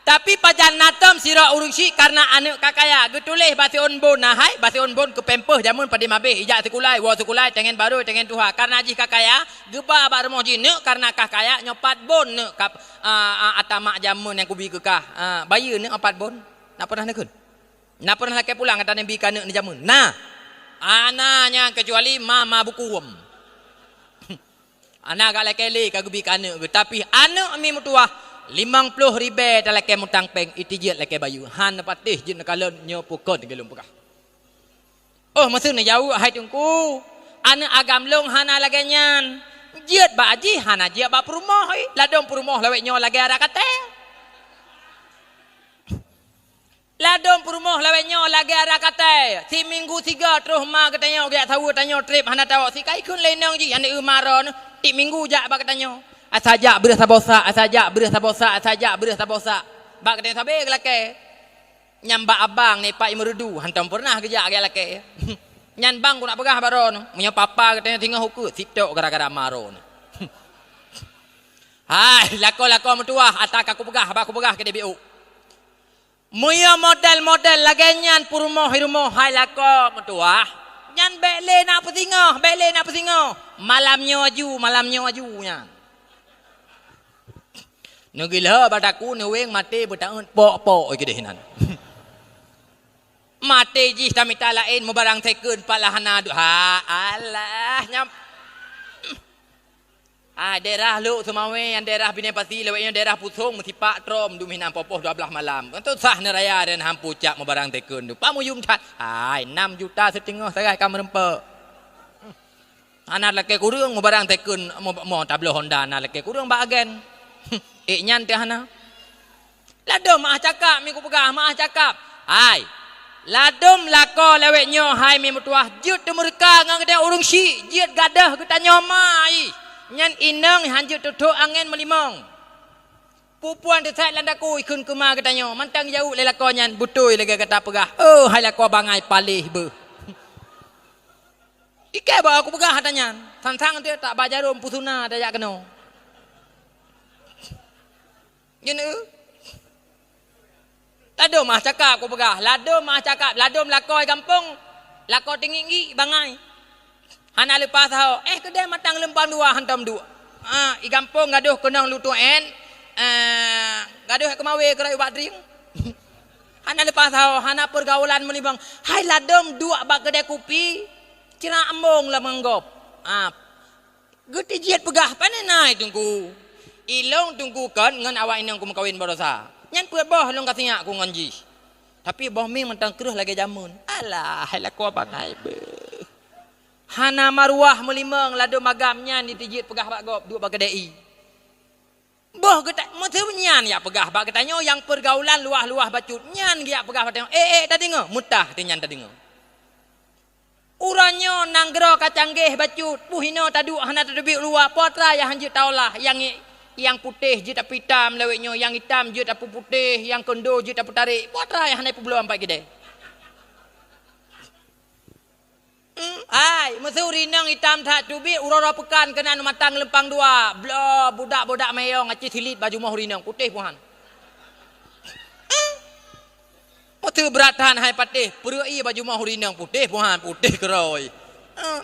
Tapi pajan natam sira urusi karena anak kakaya getulih basi onbon nahai basi onbon ke pempeh jamun pada mabeh ijak sekulai wa sekulai tengen baru tengen tuha karena ji kakaya geba barmo ji ne karena kakaya nyopat bon ne kap atama jamun yang kubi kekah bayi ne opat bon nak pernah nekun nak pernah laki pulang kata nabi kana ne jamun nah ananya kecuali mama bukuum anak gak laki le kagubi kana tapi anak mi mutuah 50 ribe dalam ke mutang peng itijit leke bayu han patih jin kalon nyo pukon gelum pekah oh maksud ni jauh hai tungku ana agam long hana laganyan jiat ba aji hana jiat ba perumah ladom perumah lawek nyo lagi ara kate ladom perumah lawek nyo lagi ara kate si minggu 3 terus ma katanya gak tahu tanyo trip hana tahu si kai kun lenong ji ane umaron ti minggu jak ba katanya asajak beres sabosa asajak beres sabosa asajak beres sabosa bak kena sabe lake nyambak abang ni pak imerudu hantam pernah kerja ke lake nyan bang ku nak pegah baron punya papa katanya tinggal hukut sitok gara-gara maron hai lako metuah atak aku pegah ke DBU muya model lagi purmoh hirumoh hai lako metuah nyan bele nak pesingah malamnya aju nyan Nugila badaku nuweng mati bertaun pok gitu hinan. Mati ji kami talain mubarang tekun palahana ha Allah nyam. Daerah lu semawe yang daerah Bine Pasi lewatnya daerah Pusong mesti pak trom du minam popoh 12 malam. Untuk sah neraya dan hampucak mubarang tekun tu. Pamuyum cat. 6 juta setengah saya kamu rempek. Anak laki kurang mubarang tekun mau tablo Honda anak laki kurang bahagian. Nyan tehana ladom mah cakap mi ku pegah mah cakap hai ladom lako lewek nyo hai mi mutuah jut temurka ngang kita urung si jut gadah kita nyomai nyan inang hanjut tutuk angin melimong pupuan desai landaku ikun kema kita nyo mantang jauh le lako nyan butoi lagi kata pegah oh hai lako bangai palih be ike ba aku pegah katanya sansang dia tak bajarum pusuna dayak keno Yun Ladom mah cakap aku pegah. Ladom lakoi kampung. Lakoi tinggi bangai. Hana lepas tahu. Kedai matang lempang dua hantam dua. I kampung gaduh kenang lutuan. Gaduh kemawe kerai ubat drink. Hana lepas tahu. Hana pergaulan melibang. Hai ladom dua bak kedai kopi. Cina ambong lah menggop. Gede jiat pegah panenai tunggu. Ilong tunggukan ngan awak inang ku mengkawin barosa. Nyan puat boh long kasihnya aku nganji. Tapi boh ming mentang keruh lagi jamun. Alah, helaku bangai be. Hana maruah melimang lado magamnya di tijit pegah bak gop dua bak kedai. Boh ketak mesti nyan ya pegah bak katanya yang pergaulan luah-luah bacut. Nyan dia pegah bak tadi ngo mutah tinyan tadi ngo. Uranyo nanggro kacanggih bacut. Puhino tadu hana tadubik luah potra ya hanjut taulah yang putih je tak hitam leweknya, yang hitam je tak putih, yang kondo je tak tarik. Potra yang hanai belum sampai gede. Hai, mesuri nang hitam tak tubi urara pekan kena matang lempang dua. Blo budak-budak meyong aci silit baju mah urinang putih puhan. Motu beratan hai patih, perui baju mah urinang putih puhan, putih keroi.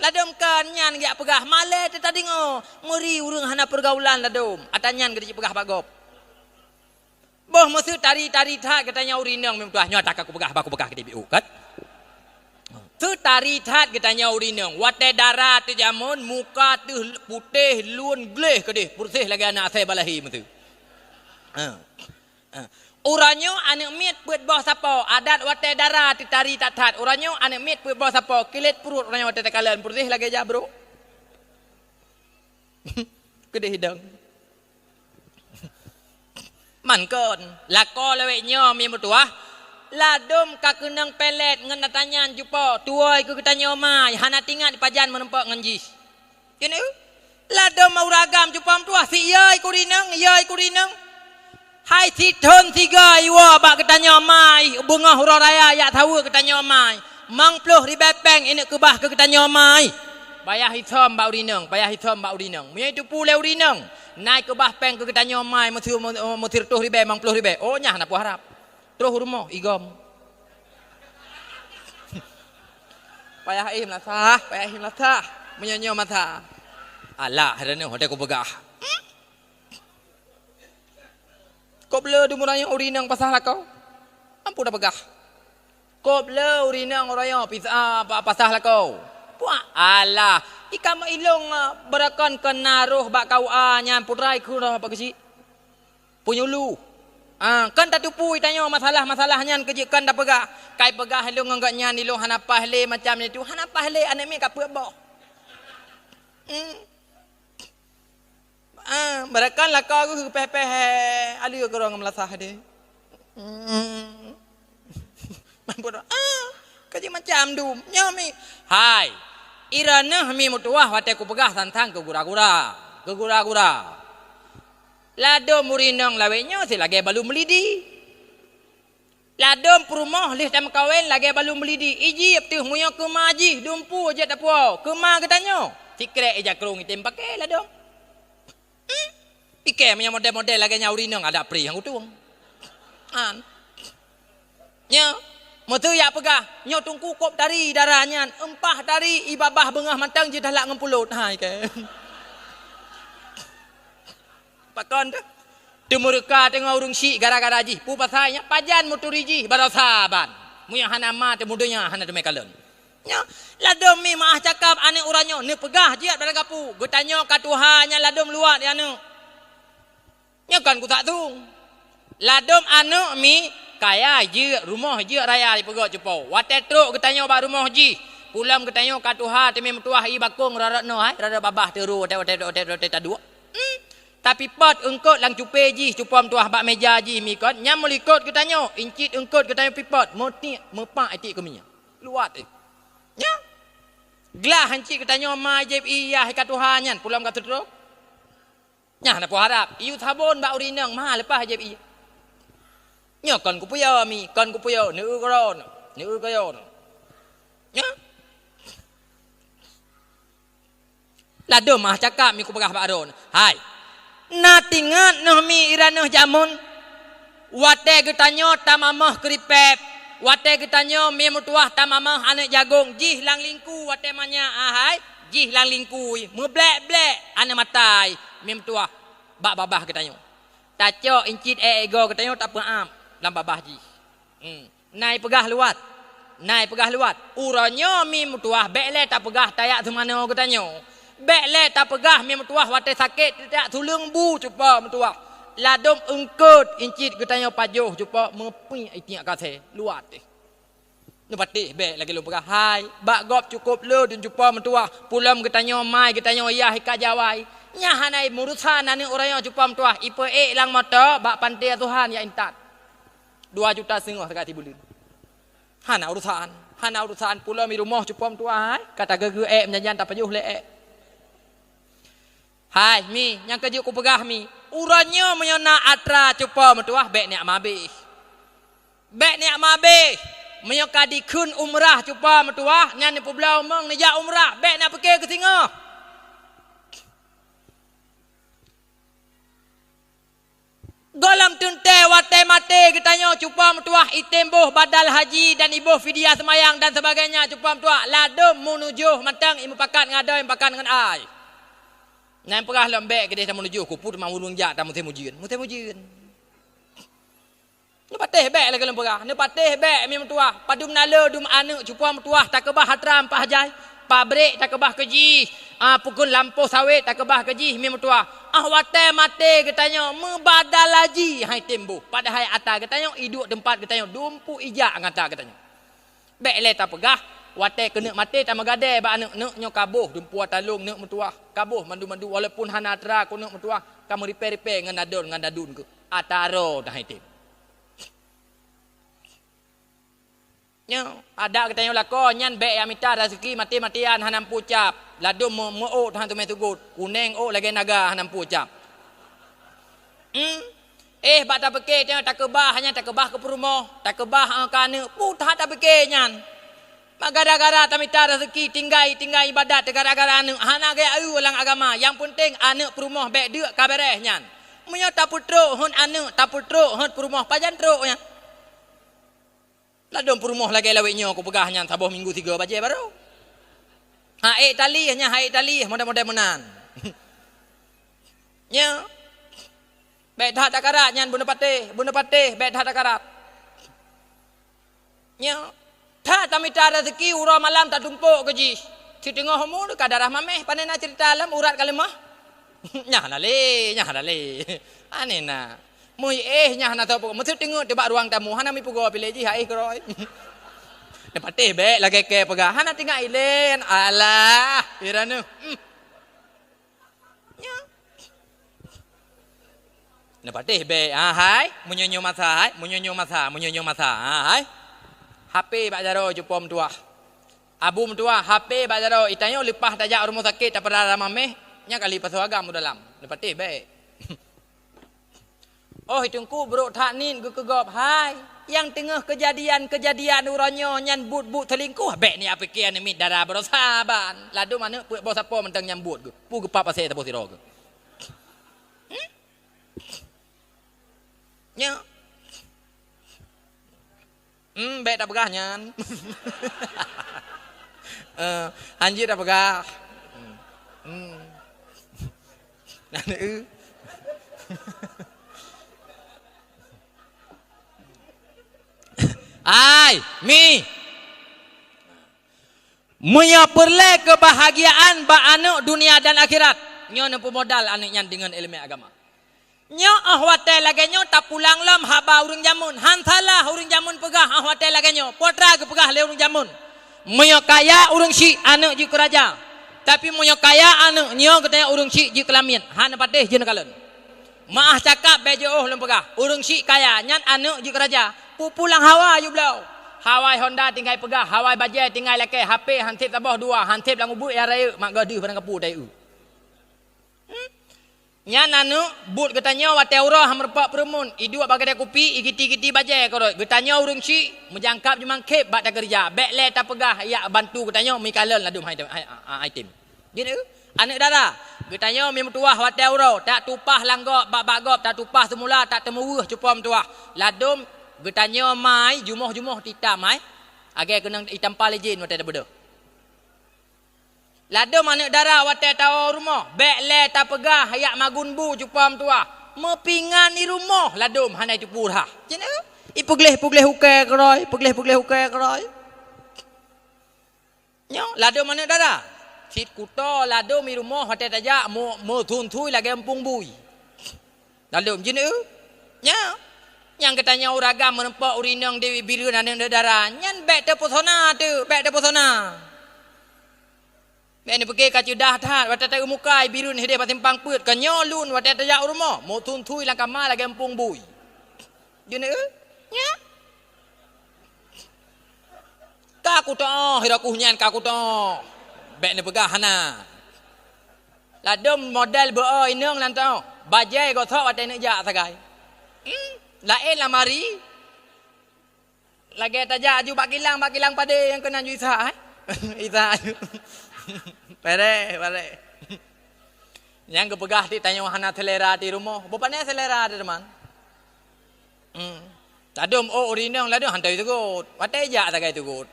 Ladom kan nyan gak pegah male tadi ngo ngeri urang hana pergaulan ladom atanyan gede pegah bagop boh musuh tari tak katanya urinang memtuah nyotak aku pegah ke DBU kat tu tari tak katanya urinang wate darah tu jamun muka tu putih luan gleh kedeh bersih lagi anak saya balahi musuh Uranyo anak mit buat bawah sapo adat wate darah titari tatat uranyo anak mit buat bawah sapo kilit perut uranyo wate tekalan putih lagi aja bro gede hidang mankon lako leweknya mi mutuah ladom kakenang pelet ngan natanyan jupo tuoi ku ketanya mai hana tinggal di pajan menempak nganjis kene ladom mauragam jupo tuah si yai kurinang hai si thon tiga iwa bak ketanya mai bunga hura raya ya tahu ketanya mai mang ploh ribepeng ini kebah ke ketanya mai bayah hitam bau rinang mi itu pule urinang naik ke bahpeng ke tanya mai mutir tuh ribe mang puluh ribe. Oh nyah nak harap. Terus rumah igom. Payah lah sah. Menyonyo mata. Alah, hadane hode ko begah. Kau bela di muranya urinang pasal kau. Ampun dah begah. Kau bela urinang orangnya pasal kau. Puak. Alah. Ika ma ilong berakan ke naruh bak kau nyan putrai ku dah apa kesi. Punyulu. Kan tak tupu tanya masalah nyan kerja kan dah pegah. Kai pegah ilong enggak nyan ilong hanapah le macam ni tu. Hanapah le anak mi ka pe boh. Berakan lah kau ku peh ali ke orang melasah dia. Mampu dah. Kerja macam tu. Nyami. Hai. Irana mi mutuah wate ku pegah tantang ke gura-gura. Lado murinang lawenya si lagi balu melidi. Lado perumah lih tam kawin lagi balu melidi. Iji aptih muya ke maji dumpu aja tak puau. Ke ma katanya. Tikrek eja kerung item pakai lado. Ike punya model-model lagi nyaurinang ada pri yang utuang. Nya Mata ya pegah, nyo tungku kop dari darahnya, empah dari ibabah bengah matang je dah lak ngempulut. Hai ke. Pakon tu. Temurka tengah urung syik gara-gara ji. Pu pasainya pajan motoriji barasaban. Muya hanama te mudanya hana de mekalon. Nya ladom mi maah cakap ane uranyo ne pegah jiat pada kapu. Getanyo ka Tuhannya ladom luat ya anu. Nya kan ku tak tung. Ladom anu mi kaya je rumah je raya di pegok cepau. Wate truk ketanya bak rumah je. Pulam ketanya ka Tuhan temi metuah i bakung raratno rada babah teru wate tadu. Tapi pot engkot lang cupe ji cupam tuah bak meja ji mi kot nyam melikot ketanya incit engkot ketanya pipot moti mepak atik keminya. Luat nya. Glah hancik ketanya ma je iyah ka Tuhan nyan pulam ka truk. Nya na harap iu sabon bak urinang ma lepas je iyah. Nya kan ku puya mi, kan ku puya ni ukron, ni ukayon. Nya. Lado mah cakap mi ku pegah bak aron. Hai. Na tingat noh mi iranah jamun. Wate getanyo tamamah keripep. Wate getanyo mi mutuah tamamah anak jagung. Jih lang lingku wate manya hai. Jih lang lingku meblek-blek anak matai mi mutuah bak babah getanyo. Taco incit ego getanyo tak peam. Lampa bahji. Nai pegah luat. Uranyo mi mutuah bekle tak pegah tayak semana katanya. Bekle tak pegah mi mutuah wate sakit tak tulung bu cupa mutuah. Ladom engkut incit katanya pajuh cupa mepi itiak kase luat. Nu patih bek lagi lu pegah. Hai, bak gop cukup lu dan cupa mutuah. Pulam katanya mai katanya yah ka jawai. Nya hanai murusan ane orangnya cupa mutuah. Ipe lang mata bak pantai Tuhan ya intat. 2,5 juta sekali bulan. Hana urusan pula mi rumah cupam tuai. Kata gege menjanjian tak pajuh le. Hai mi yang kerja ku pegah mi. Urannya menyona atra cupam tuah bek ni amabe. Menyokadi kun umrah cupam tuah nyan ni pulau meng ni ja umrah bek nak pergi ke Singapura. Golam tunte wate mate kitanya cupam tuah itemboh badal haji dan ibuh fidyah semayang dan sebagainya cupam tuah ladum menuju matang imu pakat ngadai pakat dengan ai. Nan perah lembek kedai menuju kuput mawulung jak tamu temujian. Mutemujian. Nu pateh bek lagi lemperah. Nu pateh bek mi tuah padum nala dum anu cupam tuah tak kebah hatram pahjai. Pabrik tak kebah keji. Pukul lampu sawit tak kebah keji mi mutuah. Wate mate katanya membadal haji hai tembo. Pada hai atas katanya hidup tempat katanya dumpu ijak ngata katanya. Bek le tak pegah wate kena mate tak megade ba anak nyo kabuh dumpu talung nek mutuah. Kabuh mandu-mandu walaupun hanatra ku nek mutuah kamu repair ngan dadun ke. Ataro dah hai tem. Nya ada katanya lako nyan bek yang minta rezeki mati-matian hanam pucap ladum mo han tu metugut kuneng lagi naga hanam pucap bak tak peke tak kebah hanya tak kebah ke perumah tak kebah kana putah tak peke nyan Gara-gara tamita rezeki tinggal ibadat gara-gara anu hana gaya ulang agama. Yang penting anu perumah baik dia kabareh nyan. Munyo taputro hun anu taputro hun perumah pajan tro nya. Ladom perumah lagi lawiknya aku pegah nyan saboh minggu 3 baje baru. Hae tali nya hae tali model-model menan. Nya. Baik dah takarat nyan bunuh patih baik dah takarat. Nya. Tak tamita rezeki ura malam tak tumpuk gaji. Di tengah homo dekat darah mameh panena cerita alam urat kalimah. Nyah nale. Anena. Mui nyah na tahu mesti tengok tebak ruang tamu. Hana mi pugo pilih ji hai kroi. Dapat teh be lagi ke pegah. Hana tinggal ilen. Alah, iranu. Nya. Dapat teh be. Hai, munyonyo masa. Hai. HP bak jaro jumpa mentua. Abu mentua HP bak jaro itanyo lepas tajak rumah sakit tak pernah ramai nya kali pasal agam dalam. Lepas teh baik. Oh hitungku bro tak nin gegop hai. Yang tengah kejadian uranyo nyan but selingkuh bek ni apa kian ni mit darah berosaban. Ladu mana puak bos apa mentang nyambut ke. Pu gepap pasal tapo siro ke. Nya baik tak pegah nyan. Anjir tak pegah. Nana Ai, mi. Munya perle kebahagiaan ba anak dunia dan akhirat. Nyo nempu modal anak nyan dengan ilmu agama. Nyo ahwate lagi nyo tak pulang lam haba urung jamun. Hantalah urung jamun pegah ahwate lagi nyo. Potra ke pegah le urung jamun. Munyo kaya urung si anak ji keraja. Tapi munyo kaya anak nyo katanya urung si ji kelamin. Han patih jeun kalen. Maah cakap bejo lem pegah. Urung si kaya nyan anak ji keraja. Pulang hawa you belau. Hawai Honda tinggal pegah, hawai bajai tinggal laki, HP hantip tabah 2, hantip lang ubut ya raya mak gadu padang kapu tai u. Nya nanu but getanyo wate urah merpak perumun idu bagi dia kopi igiti-giti bajai koroi getanyo urung si menjangkap jemang kep bak tak kerja bek le tak pegah ya bantu getanyo mi kalen ladum item gitu anak dara getanyo mi metuah wate urah tak tupah langgok bak bagop tak tupah semula tak temuwuh cupa metuah ladum getanyo mai jumuh titam mai age kenang itam palejin wate beda Lado mana darah watai tahu rumah. Bek le tak pegah hayak magun bu jupam tua. Mepingan di rumah ladum hanai tu purha. Cina? Ipugleh hukai keroi. Nyo lado mana darah? Sit kuto lado mi rumah watai tajak mo tuntui lagi empung bui. Ladum cina? Nya. Yang katanya uragam menempak urinang dewi biru dan darah. Nyan bek terpesona tu, bek terpesona. Ni pergi kat dah tat watat tak umukai birun hede patimpang put kan nyolun watat tajak rumah mo tuntui lang kamar lagi empung bui jene nya ka ku to hiraku nyan ka ku to bek ni pegah hana ladom model bo inong lan tau bajai go thok watat ni jak sagai lain lamari lagi tajak ju bakilang pade yang kena ju isa isa Pare. Yang kepegah di tanya hana selera di rumah. Bapaknya selera ada teman. Tadum urinang ladu hantai tu gut. Watai jak sagai tu gut.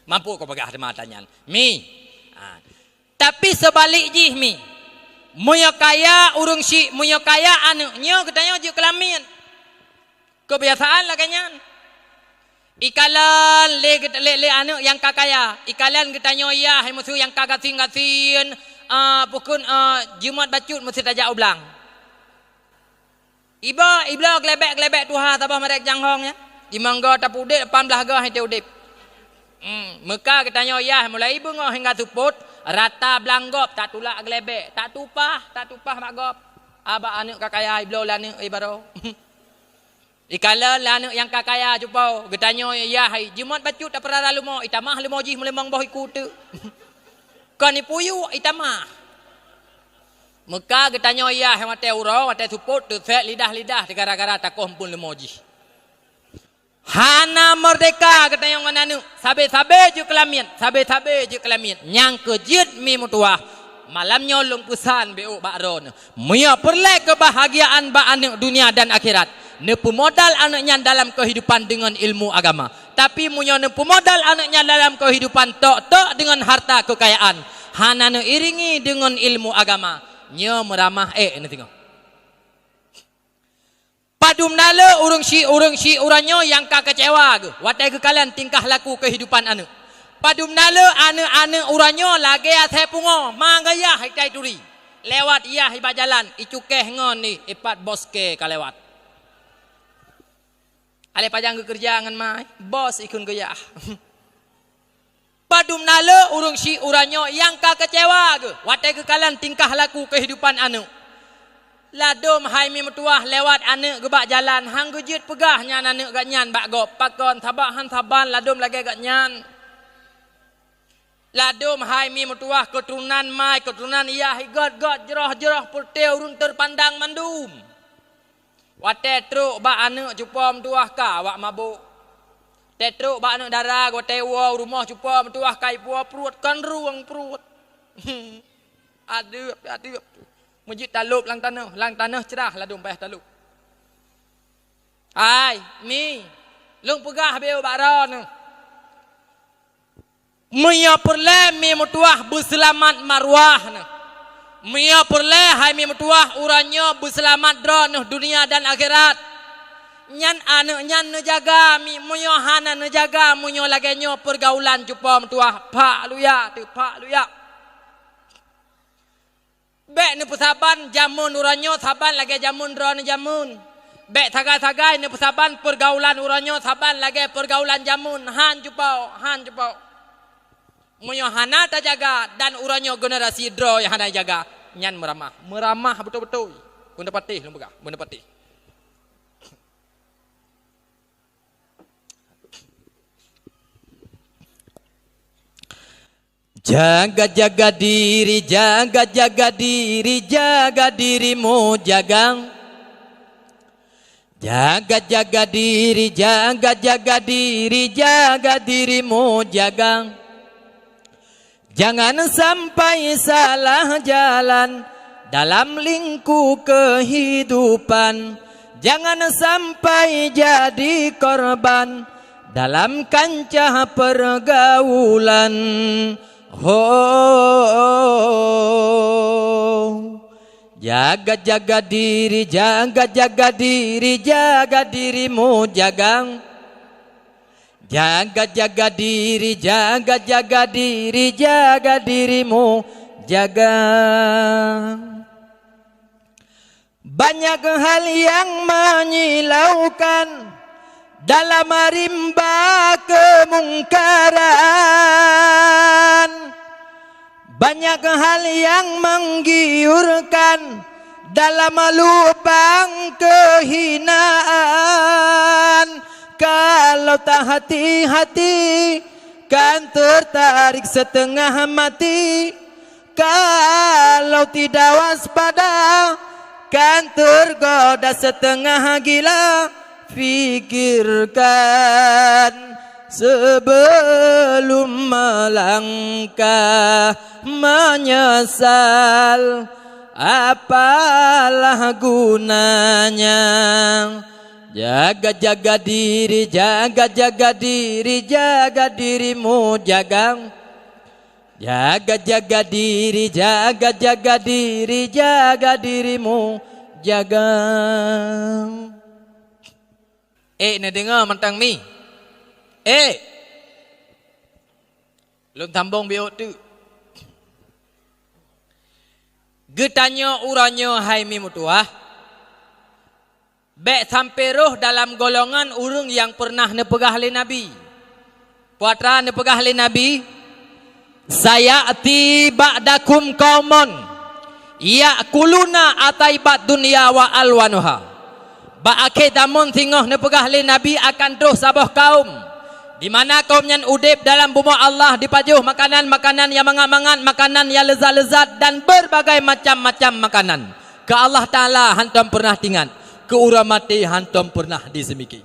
Mampu kau pegah di matanya. Mi. Tapi sebalik jih mi. Muya kaya urung si muya kaya anu nyo katanya je kelamin. Kebiasaan lah kanyan. Ikalan le anu yang kakaya ikalan kita nyoya hai musuh yang kagasin pukun Jumat bacut mesti tajak ublang iba glebek tuha tabah merek janghong ya di mangga tapu udip 18 gah hai udip meka kita nyoya mulai ibu ngoh hingga tuput rata blanggop tak tulak glebek tak tupah magop aba anu kakaya iblo lanu ibaro Ikalan lanu yang kakaya jupau getanyo ya hai Jumat bacut tak pernah lalu mo itamah lemoji melemang boh ikut kan ni puyu itamah meka getanyo ya hai mate uro mate suput tu set lidah gara-gara takoh pun lemoji Hana merdeka kata yang mana nu. Sabe-sabe je kelamin. Sabe-sabe je kelamin. Yang kejut mi mutuah. Malam nyolong pesan beuk bakron. Mia perle kebahagiaan ba anak dunia dan akhirat. Nepu modal anaknya dalam kehidupan dengan ilmu agama. Tapi munya nepu modal anaknya dalam kehidupan tok-tok dengan harta kekayaan. Hana nu iringi dengan ilmu agama. Nya meramah ni tengok. Padum nala urang si uranyo yang ka kecewa ke. Watai kekalian tingkah laku kehidupan anak. Padum nala anak uranyo lagi ate pungo mangaya hitai turi. Lewat iya hibat jalan icukeh ngon ni ipat boske ka lewat. Ale pajang ke kerja ngan mai bos ikun gaya. Padum nala urang si uranyo yang ka kecewa ke. Watai kekalian tingkah laku kehidupan anak. Ladom hai mi metuah lewat anak gebak jalan hang gejit pegahnya anak gak nyan bak gop pakon tabak han taban ladom lagi gak nyan. Ladom hai mi metuah keturunan mai keturunan iya higot jerah putih urun terpandang mandum. Wate truk bak anak cupa metuah ka wak mabuk. Tetruk bak anak darah wate wow rumah cupa metuah kai puah perut kan ruang perut. Aduh. Mujid talup lang tanah cerah ladung payah talup. Ai, mi. Lung pegah beu baron. Mia perle mi mutuah berselamat marwah. Mia perle hai mi mutuah uranyo berselamat dron dunia dan akhirat. Nyan anak nyan nejaga mi munyo hana nejaga munyo lagenyo pergaulan cupa mutuah pak luya. Bek ni pesaban jamun uranyo saban lagi jamun drone jamun. Bek tagai-tagai ni pesaban pergaulan uranyo saban lagi pergaulan jamun. Han cupau. Munyo hana ta jaga dan uranyo generasi dro yang hana jaga. Nyan meramah betul-betul. Bunda patih lembaga, bunda patih. Jaga diri, jaga dirimu, jaga diri, jaga dirimu, jaga. Jangan sampai salah jalan dalam lingkup kehidupan. Jangan sampai jadi korban dalam kancah pergaulan. Jaga diri, jaga dirimu, jaga diri, jaga dirimu, jaga. Banyak hal yang menyilaukan dalam rimba kemungkaran. Banyak hal yang menggiurkan dalam lubang kehinaan. Kalau tak hati-hati kan tertarik setengah mati. Kalau tidak waspada kan tergoda setengah gila. Fikirkan sebelum melangkah, menyesal apalah gunanya. Jaga diri, jaga dirimu, jaga diri, jaga dirimu, jaga. Nak dengar mentang mi. Lu tambung biot tu. Getanya uranyo hai mi mutuah. Bek sampai roh dalam golongan urung yang pernah nepegah le Nabi. Puatra nepegah le Nabi. Saya ati ba'dakum qaumun ya'kuluna ataibat dunya wa alwanuha. Ba'ake damun tingoh nepegah le Nabi akan terus sabah kaum di mana kaum yang udip dalam bumi Allah dipajuh makanan-makanan yang mangan-mangan, makanan yang lezat-lezat dan berbagai macam-macam makanan. Ke Allah Ta'ala hantam pernah tinggal, ke uramati hantam pernah disemiki.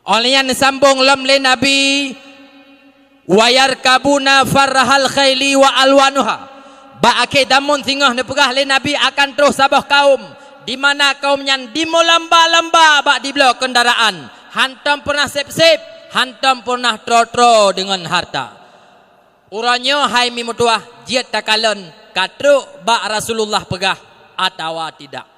Olian sambung lam le Nabi wayar kabuna farhal khaili wa alwanuha. Ba ake damun tingah ne pegah le Nabi akan terus sabah kaum di mana kaum yang dimolamba-lamba bak di belakang kendaraan. Hantam pernah sep-sep, hantam pernah tro-tro dengan harta. Uranya hai mi mutuah jiat takalan katruk bak Rasulullah pegah atau tidak.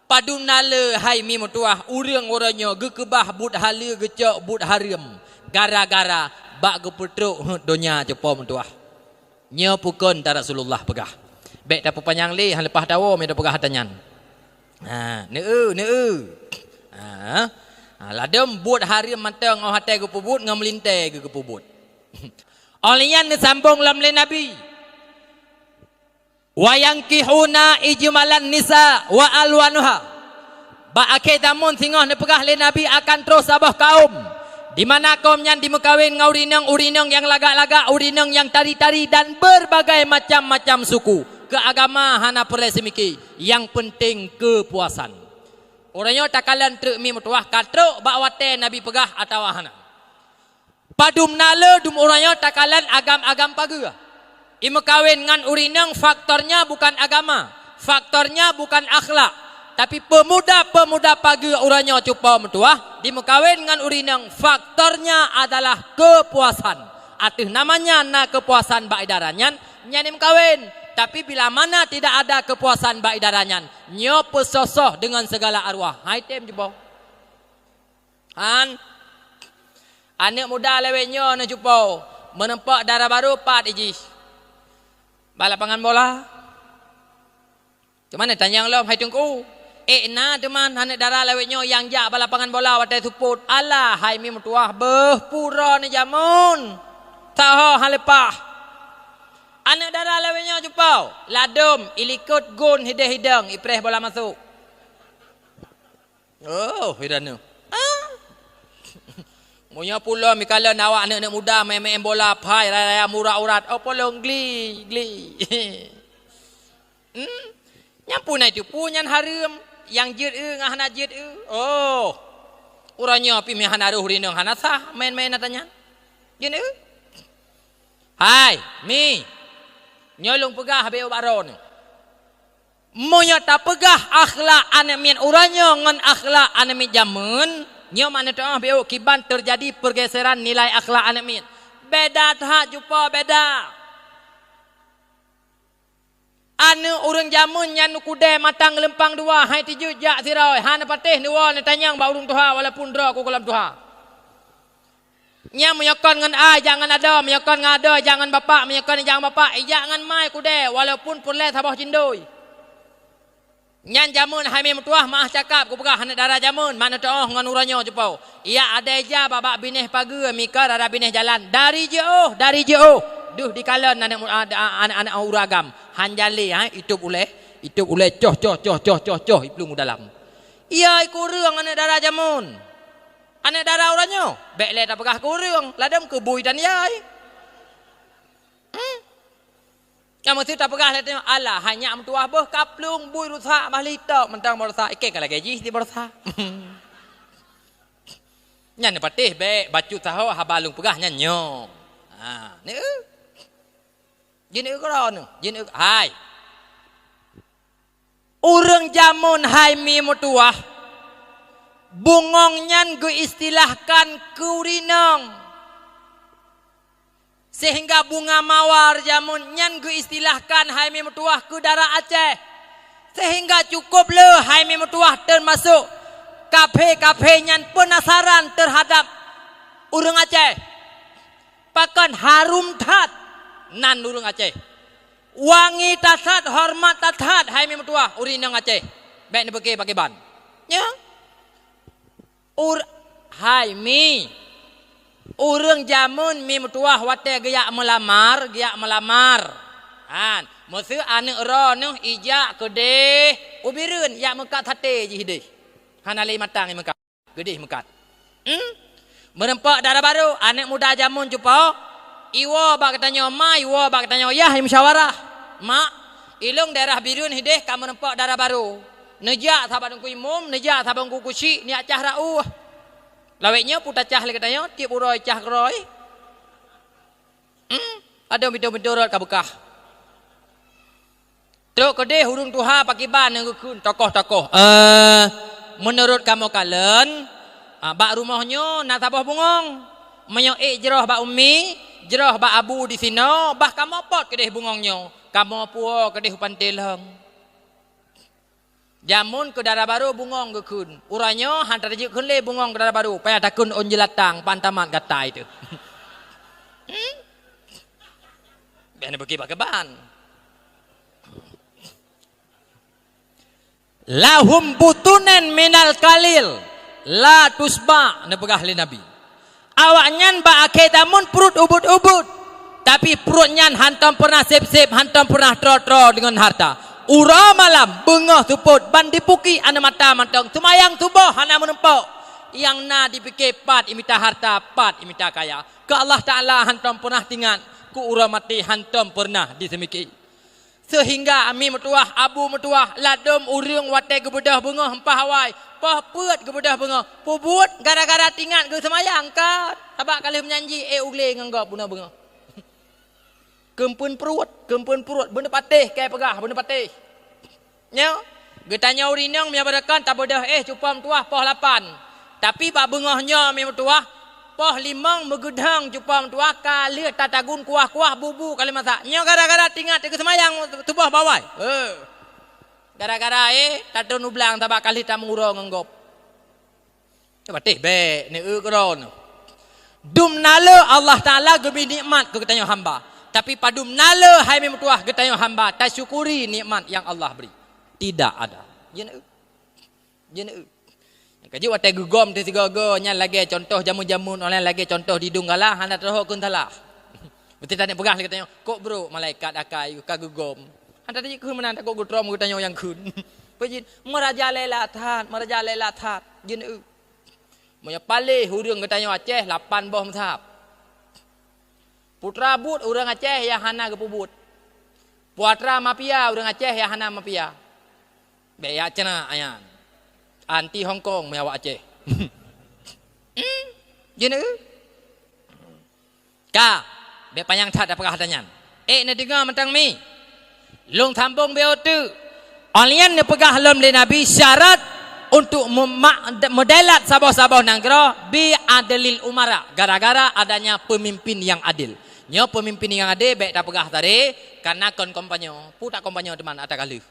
Padunala hai mi mutuah urang-urangnya gekebah bud hala gecok bud haram gara-gara bak gepetruk dunia cepo mutuah. Nya pukun ta Rasulullah pegah. Baik tak panjang le hang lepas dawa me dah pegah hatanyan. Ha, neu. Ladem bud haram mantang ngau hatai ke pubut ngam melintai ke pubut. Olian sambung lam le Nabi wayankihuna ijmalan nisa wa alwanuha. Ba akhir damun singah ne pegah le Nabi akan terus sabah kaum di mana kaum yang dimekawin ngau urinang yang lagak-lagak, urinang yang tari-tari dan berbagai macam-macam suku. Keagama hana perle semiki, yang penting kepuasan. Orangnya takalan truk mi mutuah katruk bak wate Nabi pegah atau hana. Padum nala dum orangnya takalan agam-agam paga. Ima kawin ngan urinang faktornya bukan agama, faktornya bukan akhlak. Tapi pemuda-pemuda paga orangnya cupa mutuah di mekawin ngan urinang faktornya adalah kepuasan. Atuh namanya na kepuasan bak idaranyan nyani mekawin. Tapi bila mana tidak ada kepuasan bak idaranyan nyo pesosoh dengan segala arwah. Hai tem cupa. Han anak muda lewenyo na cupa menempak darah baru 4 iji. Balapangan bola. Cuman tanya lo hai tungku. Na teman anak darah lewetnya yang jak balapangan bola watai suput. Alah hai mi mutuah beh pura ni jamun. Tahu halepah. Anak darah lewetnya jupau. Ladum ilikut gun hidang ipreh bola masuk. Oh, hidanu. Munya pula mikala nawak anak-anak muda main-main bola pai raya murah urat. Oh polong gli. Nyampun itu punyan haram yang jid ngah na jid oh. Uranya pi mi hana ruh rinang hana sah main-main natanya. Gini. Hai, mi. Nyolong pegah be baron. Monya ta pegah akhlak anak mian uranya ngan akhlak anak mi jamun. Nyo mana tahu be kiban terjadi pergeseran nilai akhlak anak mian. Beda tah jumpa beda. Anu urang jamun nyan kude matang lempang dua hai tiju jak siroi hana patih dua ni tanyang ba urang tuha walaupun dra ku kolam tuha. Nya menyokon ngan jangan ada menyokon ngada jangan bapak menyokon jangan bapak jangan mai kude walaupun purle sabah cindoi. Nyan jamun hai mem tuah mah cakap ku pegah hana darah jamun mana tahu ngan uranyo jepau. Ia ada ja babak bineh pagu mikar ada bineh jalan dari jauh. Duh di kalan anak-anak uragam hanjali itu boleh coh iplung dalam iya iku reung anak darah jamun anak darah uranyo bekle tak pegah ku reung ladam ke bui dan yai yang mesti tak pegah ladam alah hanya mentuah beh kaplung bui rusak mahlita mentang rusak ikek kala gaji di rusak nyan patih be baju tahu habalung pegah nyanyo ni Jin ukron, jin hai. Urang jamun hai mi mutuah. Bungong nyan gu istilahkan kurinang. Sehingga bunga mawar jamun nyan gu istilahkan hai mi mutuah ke darah Aceh. Sehingga cukup le hai mi mutuah termasuk kafe-kafe nyan penasaran terhadap urang Aceh. Pakan harum tat. Nan urang Aceh. Wangi tasat, hormat tasat, hai mi mutuah urinang Aceh. Baik ni pakai ban. Ya. Hai mi. Urang jamun mi mutuah wate geyak melamar. Maksud anak ra noh ijak kedeh ubireun yak mekat hate je hideh. Hana lai matang mekat. Gedeh mekat. Merempak darah baru anak muda jamun cupa. Iwa bak katanya ma, iwa bak katanya yah musyawarah. Mak, ilung daerah birun hideh kamu nampak darah baru. Nejak sahabat ku imum, nejak sahabat ku kusi ni acah rau. Laweknya puta cah lagi katanya tiap uroi cah keroi. Ada bido-bido ka bekah. Terus kedeh hurung tuha pakiban yang kun tokoh-tokoh. Menurut kamu kalian, bak rumahnya nak tabah bungong. Menyo jeroh bak umi, jeroh bak abu di sini, bah kamu pot kedeh bungongnya. Kamu puo kedeh panteleng. Jamun ke darah baru bungong gekun. Uranya hantar je kun le bungong ke darah baru. Paya takun on jelatang pantamat gatai tu. Biar bagi bakaban. Lahum butunen minal kalil la tusba ne pegah le nabi. Awaknyan ba aketamun perut ubud-ubud. Tapi perutnya hantam pernah sip-sip, hantam pernah tro-tro dengan harta. Ura malam bengah tuput ban dipuki ana mata mantang tumayang tubuh hana menempok yang na dipikir pat imita harta pat imita kaya ke Allah Taala hantam pernah tingan ku ura mati hantam pernah disemiki sehingga ami metuah abu metuah ladom urung wate gebedah bengah hempah hawai pah peut gebedah bengah pubut gara-gara tingan ke semayang ka tabak kali menyanyi ugle nganggap puna bengah kempun perut benda patih kayak pegah benda patih nya getanya urinang mia badakan tak bedah cupam tuah poh 8 tapi pak bengahnya mia tuah poh 5 megedang cupam tuah kali tatagun kuah-kuah bubu kali masak nya gara-gara tingat ke semayang tubuh bawai gara-gara tatun ublang tabak kali tak mengurang nganggop patih be ni kron dum nala Allah Taala gebi nikmat ke ketanya hamba. Tapi padum nala hai memutuah getanya hamba tak syukuri nikmat yang Allah beri. Tidak ada. Jena. Kaji watai gugom tu sigaga nya lagi contoh jamu-jamu online lagi contoh di dunggalah handa terho kun talah. Betul tak nak pegah katanya. Kok bro malaikat akai ka gugom. Handa tadi kun menan tak kok gutrom katanya yang kun. Pejin merajalela that. Jena. Moya palih hurung katanya Aceh 8 boh mthap. Putra but orang Aceh yang hana ke pubut. Puatra mafia orang Aceh yang hana mafia. Beya cina ayan. Anti Hong Kong meyawa Aceh. Jena. Ka, be panjang tak apakah hadanyan. Na dengar mentang mi. Long tambung beo tu. Alian ne pegah lom le Nabi syarat untuk modelat sabah-sabah nangro bi adlil umara. Gara-gara adanya pemimpin yang adil. Nyo pemimpin yang ada baik tak pegah tadi karena kon kompanyo putak kompanyo teman atas kali.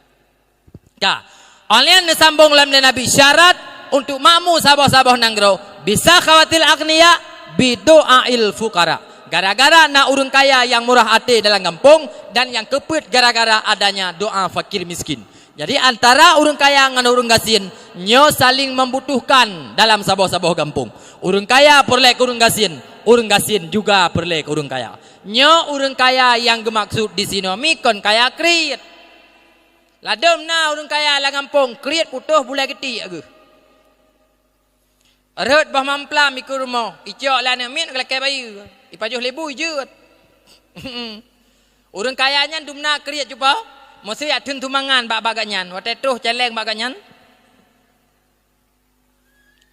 Ya, alian sambung lam Nabi syarat untuk makmu sabah-sabah nanggro bisa khawatir agniya bidoail fukara. Gara-gara nak urang kaya yang murah hati dalam kampung dan yang keput gara-gara adanya doa fakir miskin. Jadi antara urang kaya dengan urang gasin nyo saling membutuhkan dalam sabah-sabah kampung. Urang kaya perlek urang gasin. Urang gasin juga perlek urang kaya. Nyo urang kaya yang gemaksud di sini mikon kaya kriit. Ladom na urang kaya la kampung kriit putuh bulai geti agu. Reut bah mampla mikir rumah. Icok lah nak min kelak bayu. Ipajuh lebu jeut. Urang kayanya dumna kriit cuba. Mesti atun tumangan bak baganyan. Watai tuh celeng baganyan.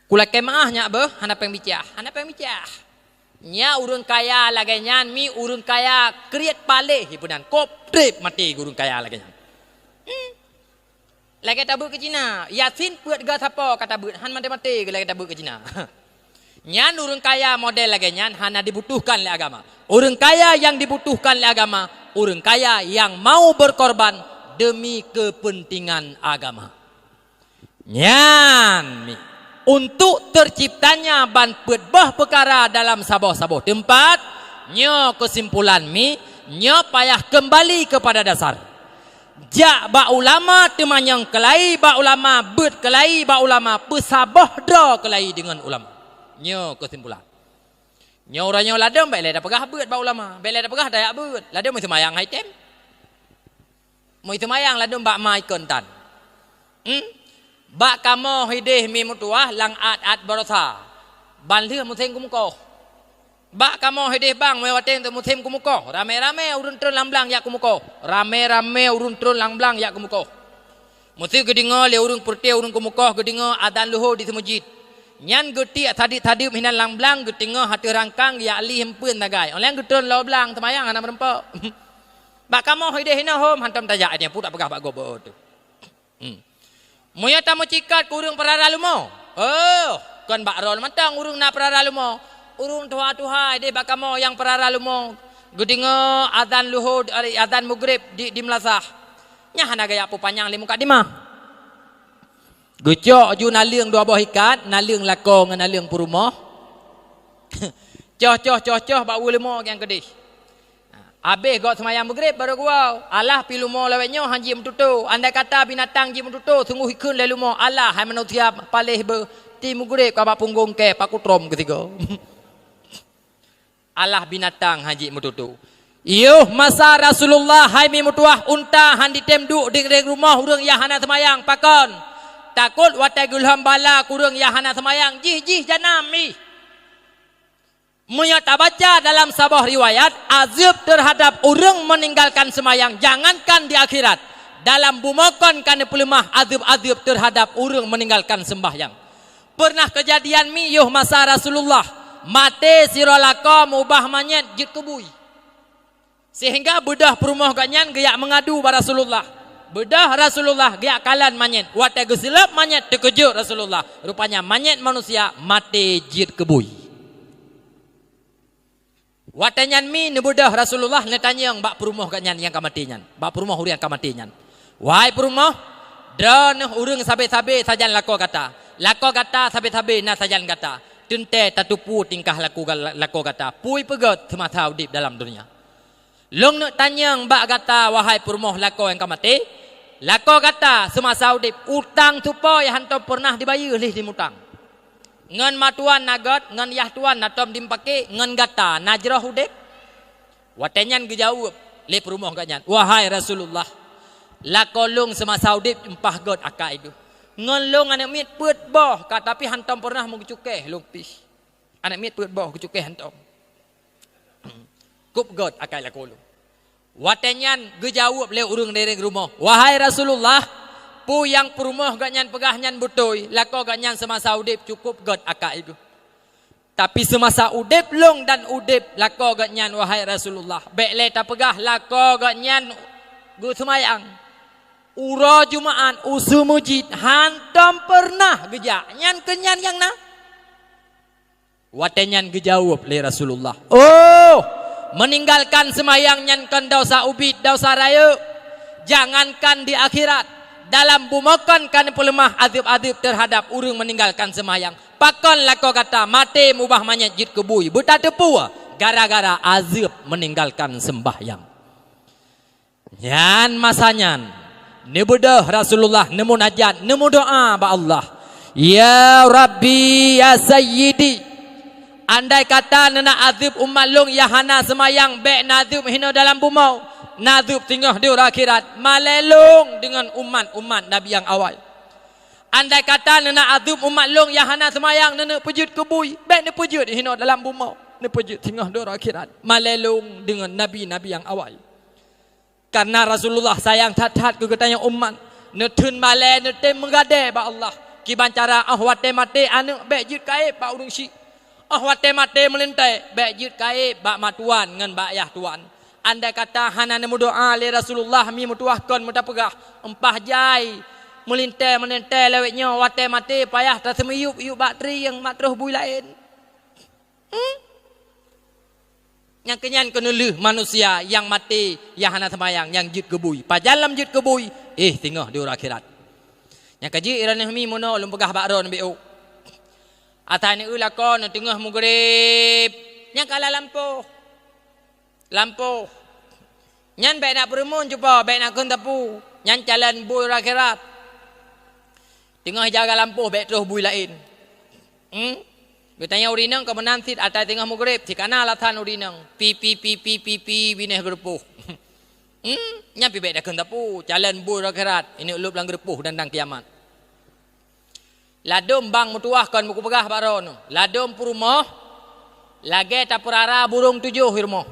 Kulak kemahnya beh hana pembicah. Nya urun kaya laganyan mi urun kaya kriat paleh hibunan kop trip mati urun kaya laganyan. Lagi tabuk ke Cina. Yasin puat ga siapa kata but han mati ke lagi tabuk ke Cina. Nyan urun kaya model laganyan hana dibutuhkan oleh agama. Urun kaya yang dibutuhkan oleh agama, urun kaya yang mau berkorban demi kepentingan agama. Nyan mi untuk terciptanya ban pedbah perkara dalam sabah-sabah tempat nyo kesimpulan mi nyo payah kembali kepada dasar jak ba ulama temanyang kelai ba ulama bet kelai ba ulama pesabah dra kelai dengan ulama nyo kesimpulan nyo orangnya ladam baik le dah pegah bet ba ulama baik le dah pegah dayak bet ladam mesti mayang haitem mesti mayang ladam ba mai kontan bak kamo hidih mi mutuah lang at barasa ban lih musim kumuko bak kamo hidih bang mewateng tu musim kumuko rame-rame urun trun lamblang yak kumuko rame-rame urun trun lamblang yak kumuko musim gedingo le urun purte urun kumuko gedingo adan luho di masjid Nyan guti tadi minan lang blang gu tengah hati rangkang ya ali hempun tagai. Orang gutun lo blang temayang anak merempak. Bak kamu hide hina hom hantam tajak dia pun tak pegah bak gobo tu. Moya tamu cikat kurung perara lumo. Oh, kon bak ron matang urung na perara lumo. Urung tuha de bak kamu yang perara lumo. Gu dengar azan luhur azan maghrib di Melasah. Nya hana gaya pu panjang li muka di mah. Gucok ju naliang dua buah ikat, naliang lakong dengan naliang purumah. Coh bak ulimo yang kedih. Habis gak semayang maghrib baru gua. Allah pi lumo lawetnya hanji mentutu. Andai kata binatang ji mentutu sungguh ikun le lumo. Allah hai manusia palih ber ti maghrib ka bak punggung ke pakutrom ketiga. Allah binatang haji mentutu. Yuh masa Rasulullah hai mi mutuah unta handi temduk di rumah urang ya hana semayang pakon. Takut watai gulham bala kurang yahana semayang jih janami. Menyata baca dalam sebuah riwayat azab terhadap orang meninggalkan semayang jangankan di akhirat. Dalam bumakon kana pelemah azab terhadap orang meninggalkan sembahyang. Pernah kejadian mi yuh masa Rasulullah mate siralaka mubah manyet jit kebui. Sehingga bedah perumah ganyan gayak mengadu pada Rasulullah. Bedah Rasulullah giak kalan manyet. Watai gesilap manyet terkejut Rasulullah. Rupanya manyet manusia mati jid kebui. Watai nyan mi ni bedah Rasulullah ni tanya yang bak perumah kat nyan yang kamatinya. Bak perumah hurian kamatinya. Wahai perumah, dan urang sabe-sabe sajan lako kata. Lako kata sabe-sabe na sajan kata. Tente tatupu tingkah lako kata. Pui pegat semasa udip dalam dunia. Long nak tanya mbak kata wahai perumah lako yang kamati. Lako kata semasa udip utang tupo yang hantam pernah dibayar lih dimutang. Ngan matuan nagot, ngan yah tuan natom dimpake, ngan gata najrah udip. Watenyan gejawab lih perumah kanyan. Wahai Rasulullah, lako long semasa udip empah god akak itu. Ngan long anak mit put boh, tapi hantam pernah mengcukeh long pis. Anak mit put boh kecukeh hantam. Kup god akak lako long. Watenyan gejawab le urung dari rumah. Wahai Rasulullah, pu yang perumah ganyan pegahnya butoi, lako ganyan semasa udip cukup god akak itu. Tapi semasa udip long dan udip lako ganyan wahai Rasulullah. Bek le ta pegah lako ganyan gu semayang. Ura Jumaan usu mujid hantam pernah gejak nyan kenyan yang na. Watenyan gejawab le Rasulullah. Oh, meninggalkan semayang nyankan dosa ubid dosa raya jangankan di akhirat dalam bumakan kan pelemah azib terhadap urang meninggalkan semayang pakon lako kata mati mubah manyet jid kebui buta tepu gara-gara azib meninggalkan sembahyang nyan masanya ni bedah Rasulullah nemu najat nemu doa ba Allah ya Rabbi ya Sayyidi. Andai kata nena azib umat long yahana semayang bek nazib hina dalam bumau nazib tinggal di akhirat malelong dengan umat Nabi yang awal. Andai kata nena azib umat long yahana semayang nena pejut kebui bek ne pejut hina dalam bumau ne pejut tinggal di akhirat malelong dengan Nabi yang awal. Karena Rasulullah sayang tat-tat ke katanya umat ne tun male ne tem menggade ba Allah kiban cara ahwate mate anu bek jut kae ba urung syik. Wate mate melintai bek jut kai bak matuan ngan bak yah tuan. Andai kata hana nemu doa le Rasulullah mi mutuahkan muda pegah empah jai melintai lewetnya wate mate payah tersemiyup yuk bak tri yang mak terus bui lain. Yang kenyan kenuluh manusia yang mati yang hana semayang yang jut kebui. Pajalam jut kebui tinggal di akhirat. Yang kaji irane mi mono lum pegah bak ron biu. Atas ni ulakon tengah maghrib. Yang kalah lampu. Nyan baik nak perumun cuba, baik nak kun tapu. Nyan jalan bui akhirat. Tengah jaga lampu baik terus bui lain. Bertanya urinang ke menantit atas tengah maghrib. Sikana latan urinang. Pi bineh gerupuh. Nyan pi baik nak kun tapu. Jalan bui akhirat. Ini ulup lang gerupuh dan dang kiamat. Ladum bang mutuahkan buku pegah baron. Ladum purumah. Lagi tapurara burung 7 hirmoh.